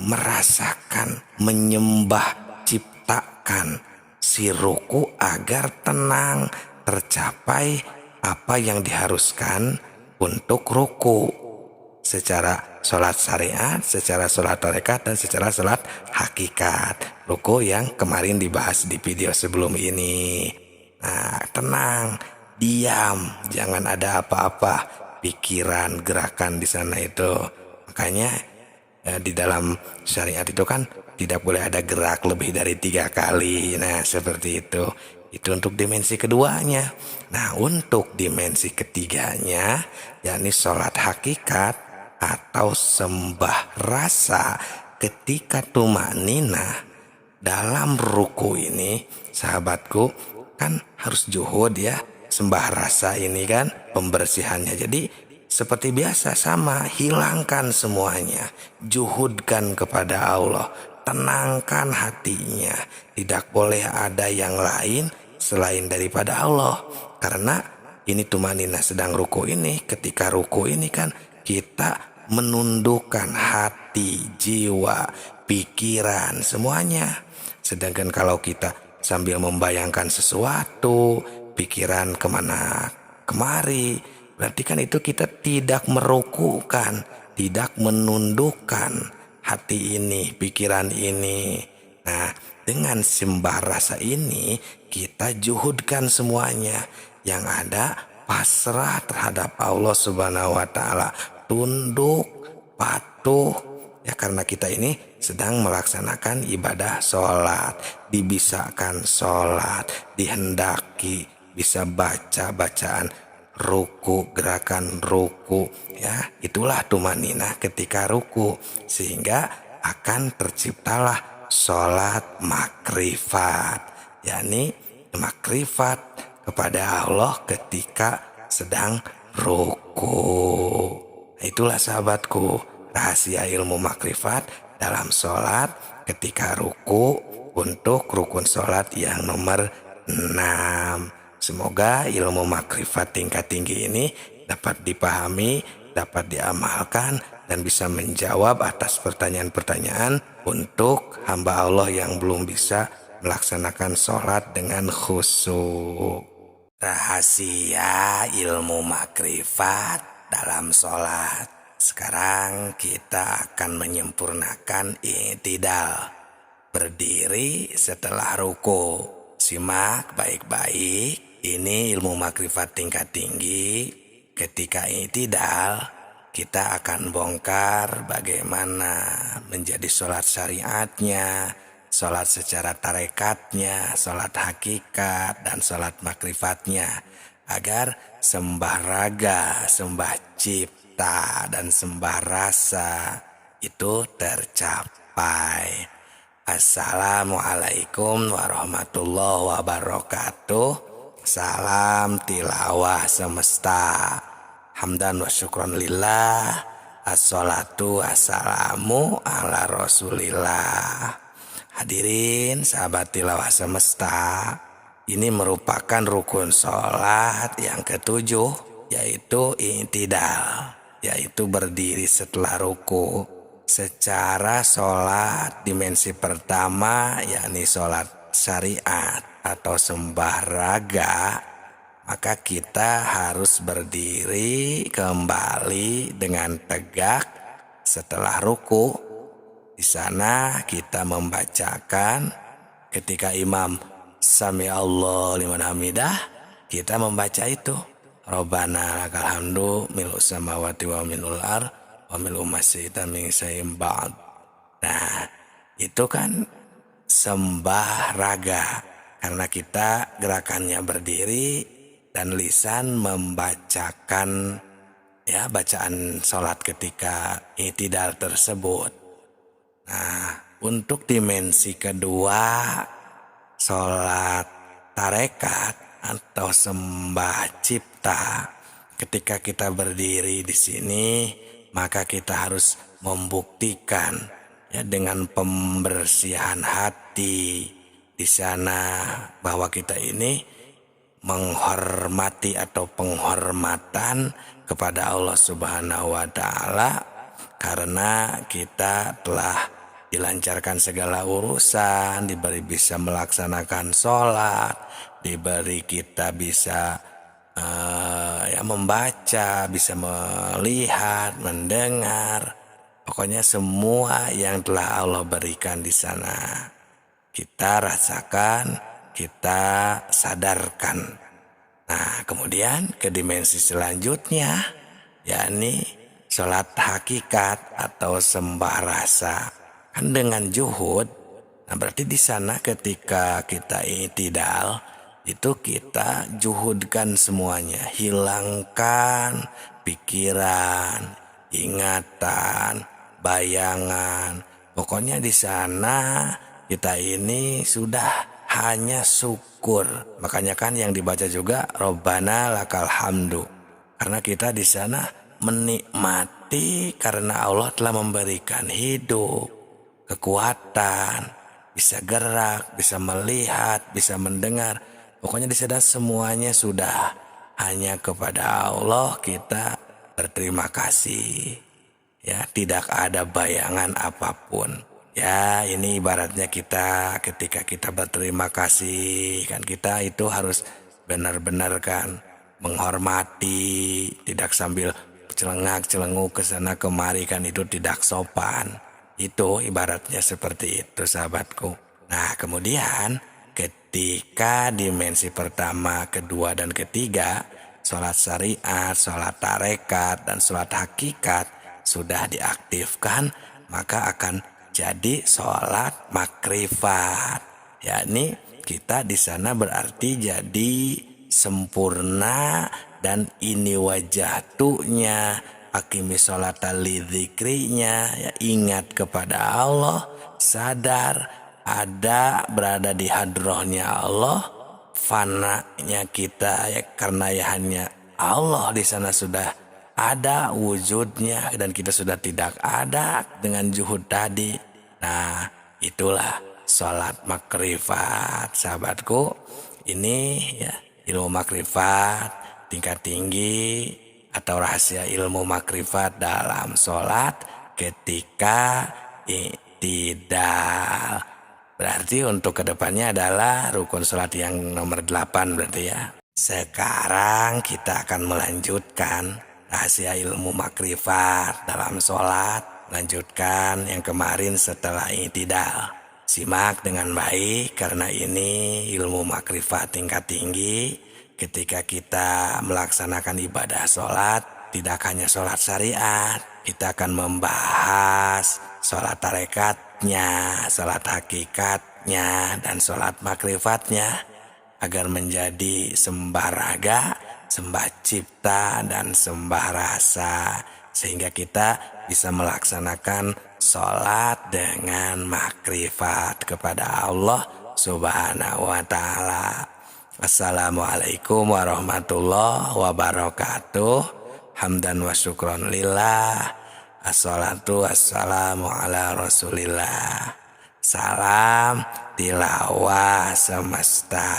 merasakan, menyembah, ciptakan si ruku agar tenang, tercapai apa yang diharuskan untuk ruku secara sholat syariat, secara sholat tarekat, dan secara sholat hakikat. Ruku yang kemarin dibahas di video sebelum ini. Nah, tenang, diam, jangan ada apa-apa, pikiran, gerakan di sana itu. Makanya di dalam syariat itu kan tidak boleh ada gerak lebih dari 3 kali. Nah, seperti itu. Itu untuk dimensi keduanya. Nah, untuk dimensi ketiganya, yakni sholat hakikat atau sembah rasa ketika tumanina dalam ruku ini, sahabatku, kan harus juhud ya, sembah rasa ini kan pembersihannya. Jadi seperti biasa sama, hilangkan semuanya, juhudkan kepada Allah, tenangkan hatinya, tidak boleh ada yang lain selain daripada Allah. Karena ini tumanina sedang ruku ini, ketika ruku ini kan kita menundukkan hati, jiwa, pikiran, semuanya. Sedangkan kalau kita sambil membayangkan sesuatu, pikiran kemana kemari, berarti kan itu kita tidak merukukan, tidak menundukkan hati ini, pikiran ini. Nah, dengan sembah rasa ini kita juhudkan semuanya. Yang ada pasrah terhadap Allah Subhanahu wa taala, tunduk, patuh, ya karena kita ini sedang melaksanakan ibadah sholat, dibisakan sholat, dihendaki bisa baca bacaan ruku, gerakan ruku, ya itulah tumanina ketika ruku, sehingga akan terciptalah sholat makrifat, yakni makrifat kepada Allah ketika sedang ruku. Itulah sahabatku, rahasia ilmu makrifat dalam sholat ketika ruku untuk rukun sholat yang nomor 6. Semoga ilmu makrifat tingkat tinggi ini dapat dipahami, dapat diamalkan, dan bisa menjawab atas pertanyaan-pertanyaan untuk hamba Allah yang belum bisa melaksanakan sholat dengan khusyuk. Rahasia ilmu makrifat dalam sholat. Sekarang kita akan menyempurnakan i'tidal, berdiri setelah ruku. Simak baik-baik, ini ilmu makrifat tingkat tinggi. Ketika i'tidal, kita akan bongkar bagaimana menjadi sholat syariatnya, sholat secara tarekatnya, sholat hakikat, dan sholat makrifatnya, agar sembah raga, sembah cipta, dan sembah rasa itu tercapai. Assalamualaikum warahmatullahi wabarakatuh. Salam tilawah semesta. Hamdan wa syukron lillah. Assalatu wassalamu ala rasulillah. Hadirin sahabat tilawah semesta, ini merupakan rukun sholat yang ketujuh, yaitu i'tidal, yaitu berdiri setelah ruku. Secara sholat dimensi pertama, yakni sholat syariat atau sembah raga, maka kita harus berdiri kembali dengan tegak setelah ruku. Di sana kita membacakan ketika imam sami Allah liman hamidah, kita membaca itu Rabbana lakal hamdu mil'u samawati wa mil'ul ar wa mil'u ma syi'ta min syai'in ba'd. Nah, itu kan sembah raga karena kita gerakannya berdiri dan lisan membacakan ya bacaan sholat ketika i'tidal tersebut. Nah, untuk dimensi kedua, sholat tarekat atau sembah cipta, ketika kita berdiri di sini, maka kita harus membuktikan ya dengan pembersihan hati di sana bahwa kita ini menghormati atau penghormatan kepada Allah Subhanahu wa taala, karena kita telah dilancarkan segala urusan, diberi bisa melaksanakan sholat, diberi kita bisa membaca, bisa melihat, mendengar, pokoknya semua yang telah Allah berikan di sana kita rasakan, kita sadarkan. Nah, kemudian ke dimensi selanjutnya, yakni sholat hakikat atau sembah rasa. Kan dengan juhud, nah berarti di sana ketika kita i'tidal, itu kita juhudkan semuanya, hilangkan pikiran, ingatan, bayangan. Pokoknya di sana kita ini sudah hanya syukur. Makanya kan yang dibaca juga Robbana lakal hamdu. Karena kita di sana menikmati karena Allah telah memberikan hidup, kekuatan, bisa gerak, bisa melihat, bisa mendengar. Pokoknya di sana semuanya sudah hanya kepada Allah kita berterima kasih. Ya, tidak ada bayangan apapun. Ya, ini ibaratnya kita ketika kita berterima kasih, kan kita itu harus benar-benar kan menghormati, tidak sambil celengak-celenguk ke sana kemari, kan itu tidak sopan. Itu ibaratnya seperti itu, sahabatku. Nah, kemudian ketika dimensi pertama, kedua, dan ketiga, sholat syariat, sholat tarekat, dan sholat hakikat sudah diaktifkan, maka akan jadi sholat makrifat. Yakni kita di sana berarti jadi sempurna, dan ini wajahtunya akimi sholata lidzikrinya, ya, ingat kepada Allah, sadar ada berada di hadrohnya Allah, fananya kita ya karena ya hanya Allah di sana sudah ada wujudnya, dan kita sudah tidak ada dengan juhud tadi. Nah, itulah sholat makrifat, sahabatku. Ini ya ilmu makrifat tingkat tinggi atau rahasia ilmu makrifat dalam sholat ketika i'tidal. Berarti untuk kedepannya adalah rukun sholat yang nomor 8 berarti ya. Sekarang kita akan melanjutkan rahasia ilmu makrifat dalam sholat, lanjutkan yang kemarin setelah i'tidal. Simak dengan baik karena ini ilmu makrifat tingkat tinggi. Ketika kita melaksanakan ibadah sholat, tidak hanya sholat syariat, kita akan membahas sholat tarekatnya, sholat hakikatnya, dan sholat makrifatnya agar menjadi sembah raga, sembah cipta, dan sembah rasa, sehingga kita bisa melaksanakan sholat dengan makrifat kepada Allah Subhanahu wa ta'ala. Assalamualaikum warahmatullahi wabarakatuh. Hamdan wa syukron lillah. Assalatu wassalamu ala rasulillah. Salam tilawah semesta.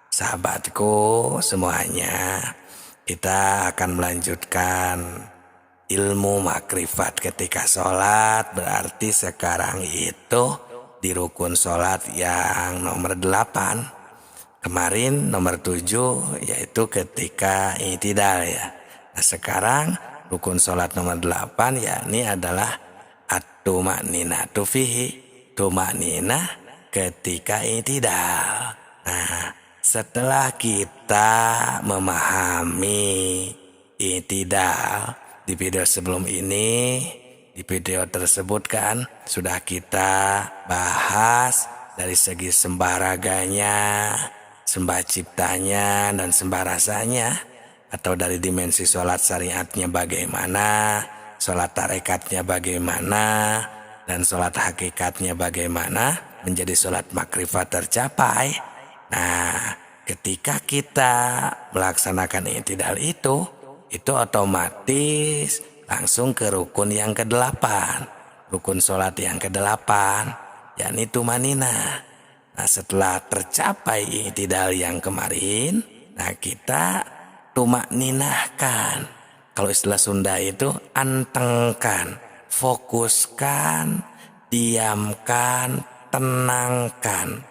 Sahabatku semuanya, kita akan melanjutkan ilmu makrifat ketika sholat. Berarti sekarang itu di rukun sholat yang nomor 8. Kemarin nomor 7 yaitu ketika i'tidal ya. Nah sekarang rukun sholat nomor 8 yakni adalah at-tumaninatu fihi, tumaninah ketika i'tidal. Nah, setelah kita memahami i'tidal di video sebelum ini, di video tersebut kan sudah kita bahas dari segi sembah raganya, sembah ciptanya, dan sembah rasanya, atau dari dimensi sholat syariatnya bagaimana, sholat tarekatnya bagaimana, dan sholat hakikatnya bagaimana menjadi sholat makrifat tercapai. Nah, ketika kita melaksanakan i'tidal itu otomatis langsung ke rukun yang ke-8, rukun sholat yang ke-8, yakni tumaninah. Nah, setelah tercapai i'tidal yang kemarin, nah kita tumakninahkan. Kalau istilah Sunda itu antengkan. fokuskan, diamkan, tenangkan.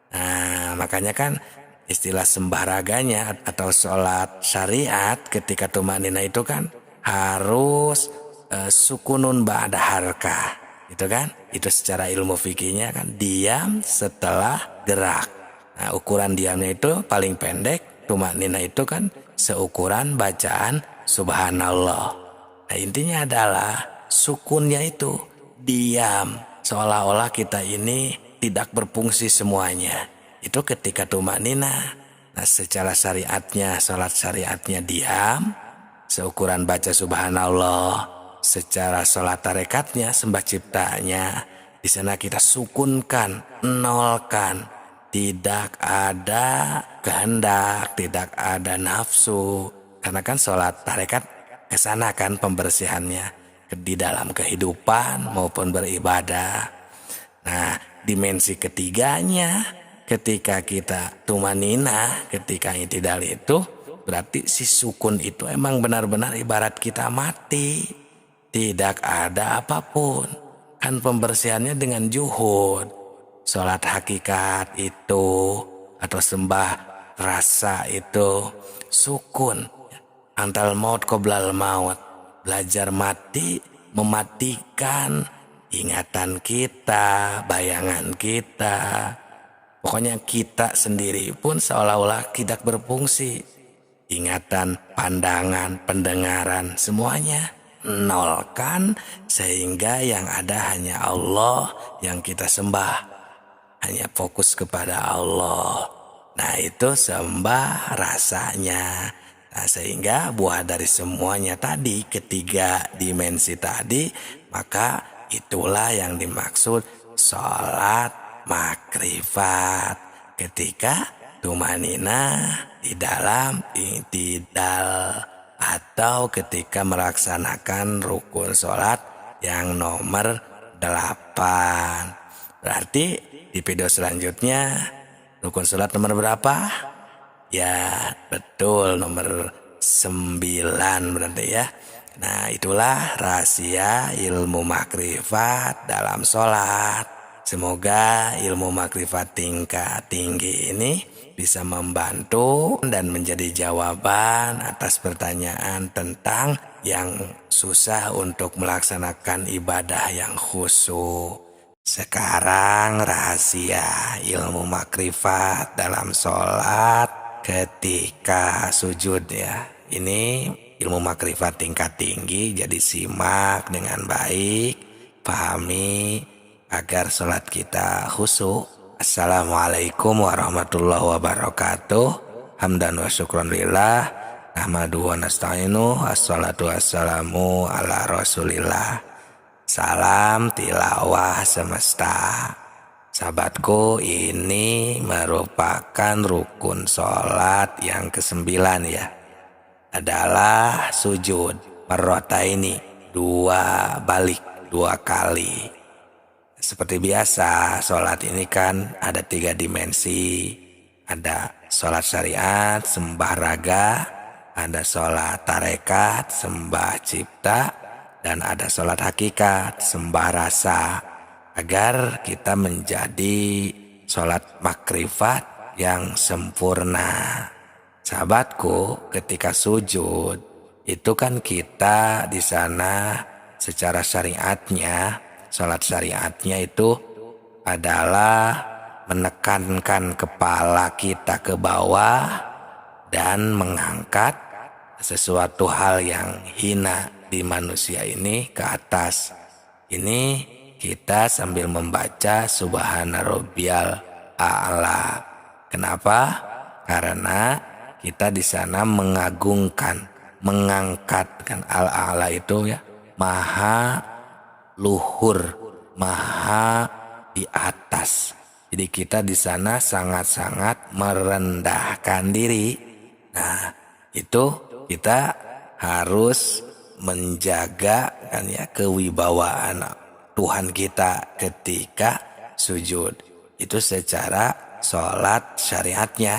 Nah, makanya kan istilah sembahraganya atau sholat syariat ketika tumanina itu kan harus sukunun ba'da harkah, gitu kan? Itu secara ilmu fikihnya kan diam setelah gerak. Nah, ukuran diamnya itu paling pendek, tumanina itu kan seukuran bacaan subhanallah. Nah, intinya adalah sukunnya itu diam, seolah-olah kita ini tidak berfungsi semuanya. Itu ketika tumanina. Nah, secara syariatnya, sholat syariatnya diam, seukuran baca subhanallah. Secara sholat tarekatnya, sembah ciptanya, di sana kita sukunkan, nolkan, tidak ada kehendak, tidak ada nafsu. Karena kan sholat tarekat kesana kan pembersihannya di dalam kehidupan maupun beribadah. Nah, dimensi ketiganya ketika kita tumanina, ketika i'tidal itu berarti si sukun itu emang benar-benar ibarat kita mati. Tidak ada apapun. Kan pembersihannya dengan juhud. Sholat hakikat itu atau sembah rasa itu sukun. Antal maut qoblal maut. Belajar mati, mematikan ingatan kita, bayangan kita. Pokoknya kita sendiri pun seolah-olah tidak berfungsi. Ingatan, pandangan, pendengaran, semuanya nolkan sehingga yang ada hanya Allah yang kita sembah. Hanya fokus kepada Allah. Nah, itu sembah rasanya. Nah, sehingga buah dari semuanya tadi, ketiga dimensi tadi, maka itulah yang dimaksud sholat makrifat. Ketika tumanina di dalam i'tidal atau ketika melaksanakan rukun sholat yang nomor 8. Berarti di video selanjutnya rukun sholat nomor berapa? Ya betul, nomor 9 berarti ya. Nah, itulah rahasia ilmu makrifat dalam sholat. Semoga ilmu makrifat tingkat tinggi ini bisa membantu dan menjadi jawaban atas pertanyaan tentang yang susah untuk melaksanakan ibadah yang khusyuk. Sekarang rahasia ilmu makrifat dalam sholat ketika sujud ya. Ini ilmu makrifat tingkat tinggi, jadi simak dengan baik, pahami agar sholat kita khusyuk. Assalamualaikum warahmatullahi wabarakatuh. Hamdan wa syukran lillah. Nahmadu wa nasta'inu. Assalatu wassalamu ala rasulillah. Salam tilawah semesta. Sahabatku, ini merupakan rukun sholat yang ke-9 ya. Adalah sujud marrotaini, 2 balik, 2 kali. Seperti biasa, sholat ini kan ada 3 dimensi. Ada sholat syariat, sembah raga, ada sholat tarekat, sembah cipta, dan ada sholat hakikat, sembah rasa. Agar kita menjadi sholat makrifat yang sempurna. Sahabatku, ketika sujud, itu kan kita di sana secara syariatnya, sholat syariatnya itu adalah menekankan kepala kita ke bawah dan mengangkat sesuatu hal yang hina di manusia ini ke atas. Ini kita sambil membaca Subhana Rabbiyal A'la. Kenapa? Karena kita di sana mengagungkan, mengangkatkan al-a'la itu ya, maha luhur, maha di atas. Jadi kita di sana sangat-sangat merendahkan diri. Nah, itu kita harus menjaga kan ya kewibawaan Tuhan kita ketika sujud. Itu secara sholat syariatnya,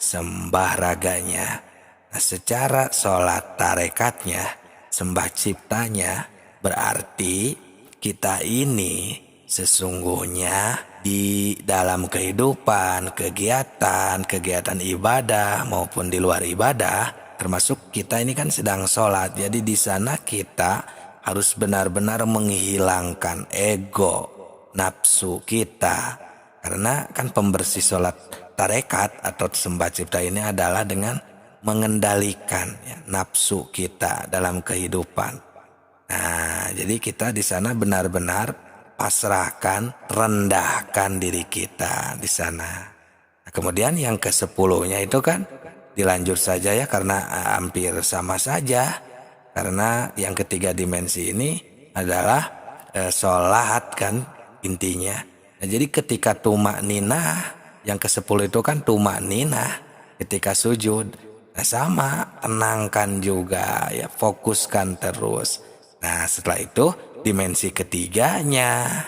sembah raganya. Nah, secara sholat tarekatnya, sembah ciptanya, Berarti kita ini sesungguhnya di dalam kehidupan, kegiatan ibadah maupun di luar ibadah, termasuk kita ini kan sedang sholat. Jadi di sana kita harus benar-benar menghilangkan ego, nafsu kita. Karena kan pembersih sholat tarekat atau sembah cipta ini adalah dengan mengendalikan nafsu kita dalam kehidupan. Nah, jadi kita di sana benar-benar pasrahkan, rendahkan diri kita di sana. Nah, kemudian yang ke-10-nya itu kan dilanjut saja ya, karena hampir sama saja. Karena yang ketiga dimensi ini adalah sholat kan intinya. Nah, jadi ketika tumakninah, yang ke-10 itu kan tumakninah ketika sujud. Nah, sama, tenangkan juga ya, fokuskan terus. Nah, setelah itu dimensi ketiganya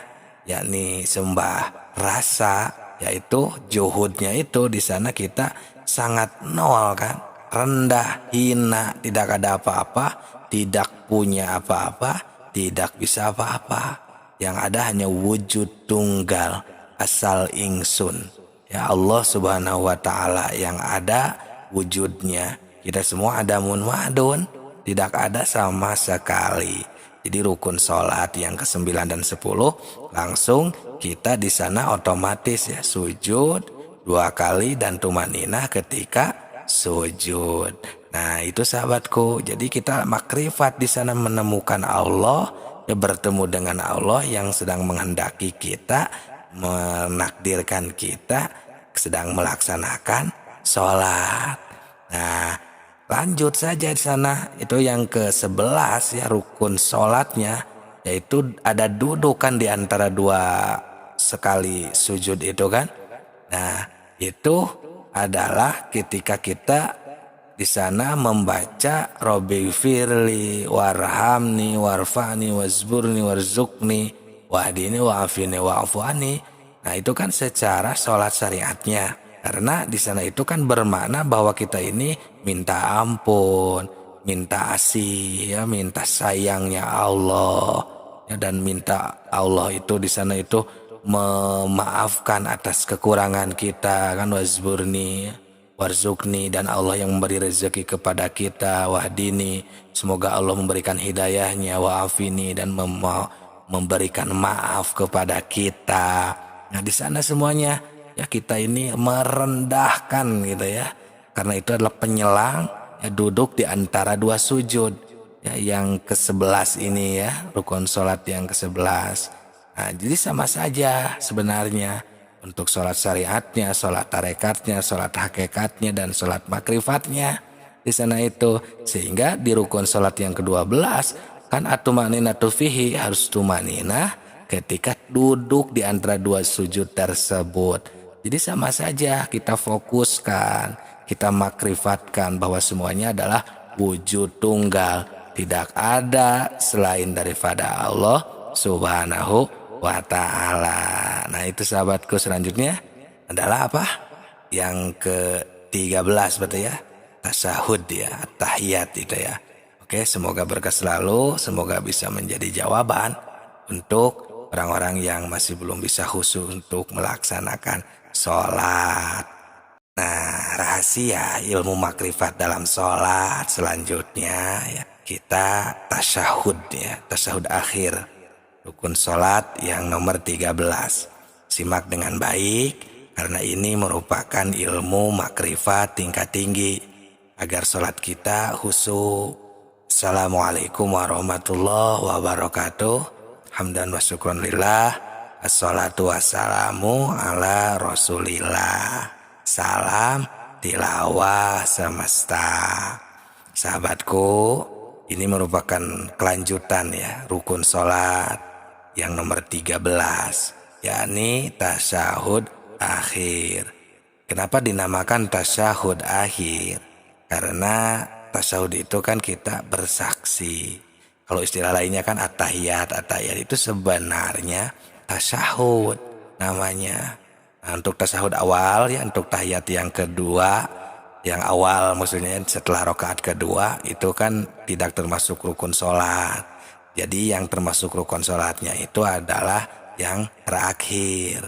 yakni sembah rasa, yaitu juhudnya itu di sana kita sangat nol kan, rendah, hina, tidak ada apa-apa, tidak punya apa-apa, tidak bisa apa-apa. Yang ada hanya wujud tunggal asal ingsun. Ya Allah Subhanahu wa ta'ala yang ada wujudnya. Kita semua adamun ma'dun, tidak ada sama sekali. Jadi rukun sholat yang ke-9 dan 10 langsung kita di sana otomatis ya sujud 2 kali dan tumaninah ketika sujud. Nah, itu sahabatku. Jadi kita makrifat di sana menemukan Allah, ya, bertemu dengan Allah yang sedang menghendaki kita, menakdirkan kita sedang melaksanakan sholat. Nah, lanjut saja di sana, itu yang ke-11 ya, rukun sholatnya, yaitu ada dudukan di antara 2 sekali sujud itu kan. Nah, itu adalah ketika kita di sana membaca Robbi firli warhamni warfa'ni wazburni warzukni wahdini wa'afini wa'afuani. Nah, itu kan secara sholat syariatnya. Karena di sana itu kan bermakna bahwa kita ini minta ampun, minta asih, ya, minta sayangnya Allah, ya, dan minta Allah itu di sana itu memaafkan atas kekurangan kita kan, wazburni warzukni, dan Allah yang memberi rezeki kepada kita, wahdini, semoga Allah memberikan hidayahnya, wa'afini, dan memberikan maaf kepada kita. Nah, di sana semuanya ya kita ini merendahkan gitu ya, karena itu adalah penyelang ya, duduk di antara 2 sujud ya, yang ke-11 ini ya, rukun sholat yang ke-11. Nah, jadi sama saja sebenarnya untuk sholat syariatnya, sholat tarekatnya, sholat hakikatnya, dan sholat makrifatnya di sana itu. Sehingga di rukun sholat yang ke-12 kan atumaninatu fihi, harus tumaninah ketika duduk di antara 2 sujud tersebut. Jadi sama saja kita fokuskan, kita makrifatkan bahwa semuanya adalah wujud tunggal, tidak ada selain daripada Allah Subhanahu wa ta'ala. Nah, itu sahabatku, selanjutnya adalah apa? Yang ke-13 berarti ya, tasyahud ya, tahiyat itu ya. Oke, semoga berkah selalu, semoga bisa menjadi jawaban untuk orang-orang yang masih belum bisa khusyuk untuk melaksanakan sholat. Nah, rahasia ilmu makrifat dalam sholat selanjutnya ya, kita tasyahud ya, tasyahud akhir, rukun sholat yang nomor 13. Simak dengan baik, karena ini merupakan ilmu makrifat tingkat tinggi agar sholat kita khusyuk. Assalamualaikum warahmatullahi wabarakatuh. Hamdan wa syukron lillah. Assalatu wassalamu ala rasulillah. Salam tilawah semesta. Sahabatku, ini merupakan kelanjutan ya, rukun sholat yang nomor 13, yakni tasyahud akhir. Kenapa dinamakan tasyahud akhir? Karena tasyahud itu kan kita bersaksi. Kalau istilah lainnya kan at-tahiyat. At-tahiyat itu sebenarnya tasyahud namanya. Nah, untuk tasyahud awal ya, untuk tahiyat yang kedua, yang awal maksudnya setelah rakaat kedua, itu kan tidak termasuk rukun sholat. Jadi yang termasuk rukun sholatnya itu adalah yang terakhir.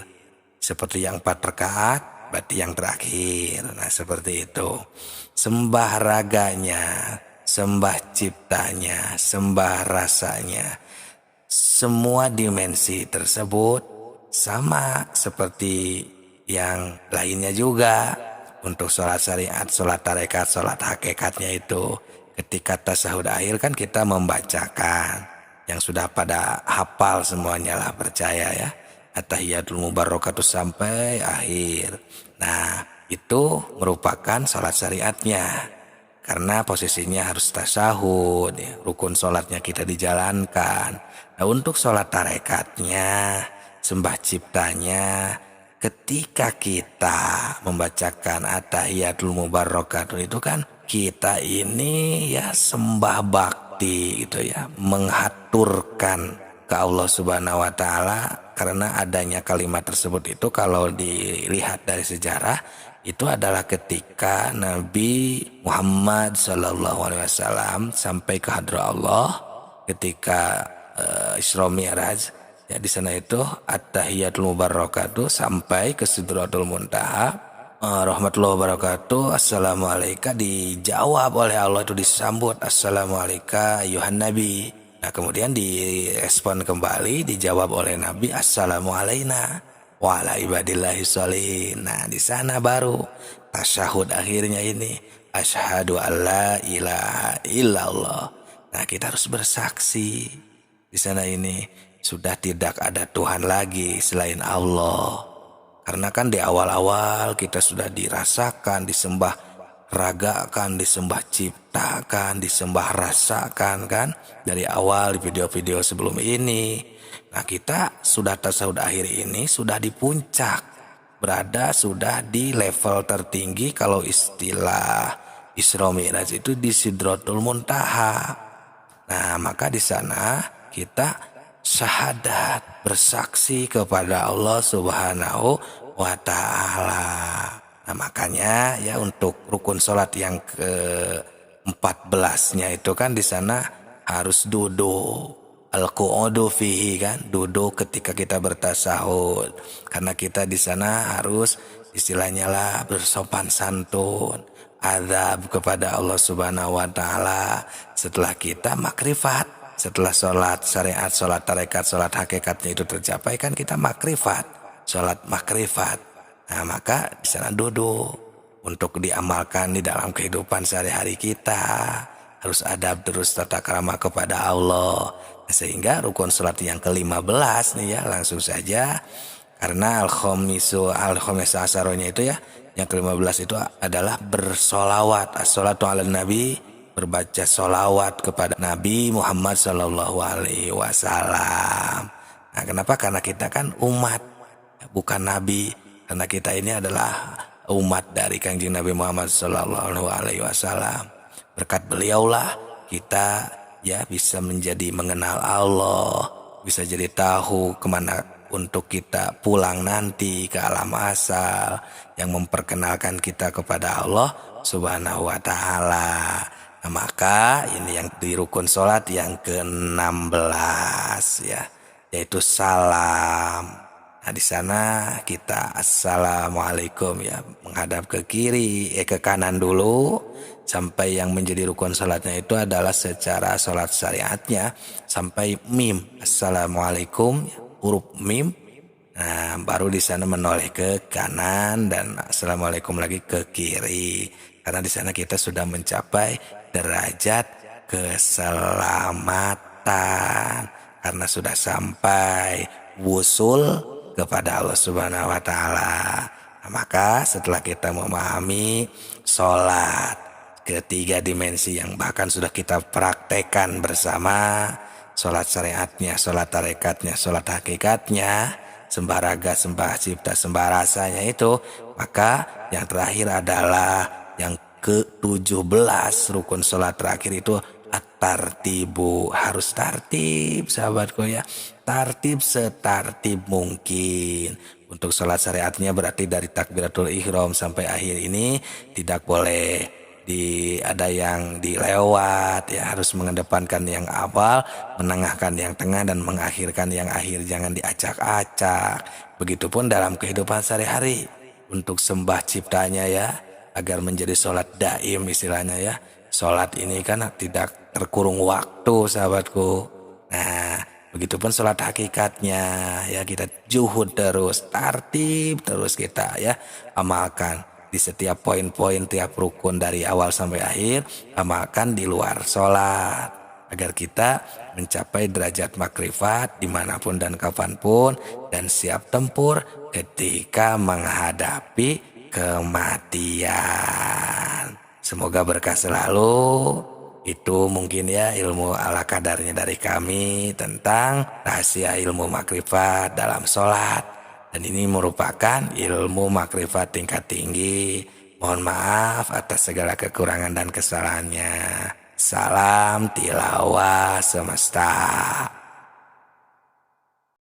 Seperti yang 4 rakaat, berarti yang terakhir. Nah seperti itu. Sembah raganya, sembah ciptanya, sembah rasanya. Semua dimensi tersebut sama seperti yang lainnya juga. Untuk sholat syariat, sholat tarekat, sholat hakikatnya itu ketika tasyahud akhir kan kita membacakan yang sudah pada hafal semuanya lah, percaya ya, at-tahiyatul mubarakatuh sampai akhir. Nah itu merupakan sholat syariatnya karena posisinya harus tasyahud ya, rukun sholatnya kita dijalankan. Nah untuk sholat tarekatnya, sembah ciptanya, ketika kita membacakan at-tahiyatul mubarakatuh itu kan kita ini ya sembah bakti gitu ya, menghaturkan ke Allah Subhanahu wa taala. Karena adanya kalimat tersebut itu kalau dilihat dari sejarah itu adalah ketika Nabi Muhammad SAW sampai ke hadrat Allah ketika Isra Mi'raj. Ya di sana itu at-tahiyatul mubarakatuh sampai ke Sidratul Muntaha. Rahmatullahi wabarakatuh. Assalamualaikum dijawab oleh Allah, itu disambut assalamualaikum ayuhan nabi. Nah kemudian direspon kembali, dijawab oleh Nabi assalamu alaina wa ala ibadillahi sholihin. Nah di sana baru tasyahud akhirnya ini asyhadu alla ilaha illallah. Nah kita harus bersaksi di sana ini sudah tidak ada Tuhan lagi selain Allah. Karena kan di awal-awal kita sudah dirasakan, disembah ragakan, disembah ciptakan, disembah rasakan kan. Dari awal di video-video sebelum ini. Nah kita sudah tasyahud akhir ini sudah di puncak. Berada sudah di level tertinggi kalau istilah Isra Mi'raj itu di Sidratul Muntaha. Nah maka di sana kita syahadat, bersaksi kepada Allah Subhanahu wa ta'ala. Nah makanya ya untuk rukun sholat yang ke-14-nya itu kan di sana harus duduk. Al-qu'udu fihi kan, duduk ketika kita bertasahud. Karena kita di sana harus istilahnya lah bersopan santun, adab kepada Allah Subhanahu wa taala setelah kita makrifat. Setelah sholat syariat, sholat tarekat, sholat hakikatnya itu tercapai kan kita makrifat, sholat makrifat. Nah maka di sana duduk untuk diamalkan di dalam kehidupan sehari-hari kita. Harus adab terus tata krama kepada Allah. Nah, sehingga rukun sholat yang ke-15 nih ya langsung saja. Karena al-khomisu asaronya itu ya, yang ke-15 itu adalah bersolawat. As-sholatu ala nabi, berbaca solawat kepada Nabi Muhammad Sallallahu Alaihi Wasallam. Nah, kenapa? Karena kita kan umat, bukan Nabi. Karena kita ini adalah umat dari Kangjeng Nabi Muhammad Sallallahu Alaihi Wasallam. Berkat beliaulah kita ya bisa menjadi mengenal Allah, bisa jadi tahu kemana untuk kita pulang nanti ke alam asal, yang memperkenalkan kita kepada Allah Subhanahu Wa Taala. Nah, maka ini yang di rukun sholat yang ke-16 ya, yaitu salam. Nah di sana kita assalamualaikum ya, menghadap ke kiri, ke kanan dulu sampai yang menjadi rukun sholatnya itu adalah secara sholat syariatnya sampai mim, assalamualaikum huruf mim. Nah baru di sana menoleh ke kanan dan assalamualaikum lagi ke kiri. Karena di sana kita sudah mencapai derajat keselamatan karena sudah sampai wusul kepada Allah Subhanahu wa taala. Nah, maka setelah kita memahami sholat ketiga dimensi yang bahkan sudah kita praktekkan bersama, sholat syariatnya, sholat tarekatnya, sholat hakikatnya, sembah raga, sembah cipta, sembah rasanya itu, maka yang terakhir adalah yang ke-17 rukun sholat terakhir itu at-tartibu. Harus tartib sahabatku ya, tartib setartib mungkin. Untuk sholat syariatnya berarti dari takbiratul ihram sampai akhir ini tidak boleh ada yang dilewat, ya harus mengedepankan yang awal, menengahkan yang tengah, dan mengakhirkan yang akhir, jangan diacak-acak. Begitupun dalam kehidupan sehari-hari, untuk sembah ciptanya ya, agar menjadi sholat daim istilahnya ya. Sholat ini kan tidak terkurung waktu sahabatku. Nah, begitupun sholat hakikatnya ya, kita juhud terus, tertib terus kita ya, amalkan di setiap poin-poin tiap rukun dari awal sampai akhir, amalkan di luar sholat agar kita mencapai derajat makrifat dimanapun dan kapanpun, dan siap tempur ketika menghadapi kematian. Semoga berkah selalu. Itu mungkin ya ilmu ala kadarnya dari kami tentang rahasia ilmu makrifat dalam sholat. Dan ini merupakan ilmu makrifat tingkat tinggi. Mohon maaf atas segala kekurangan dan kesalahannya. Salam tilawah semesta.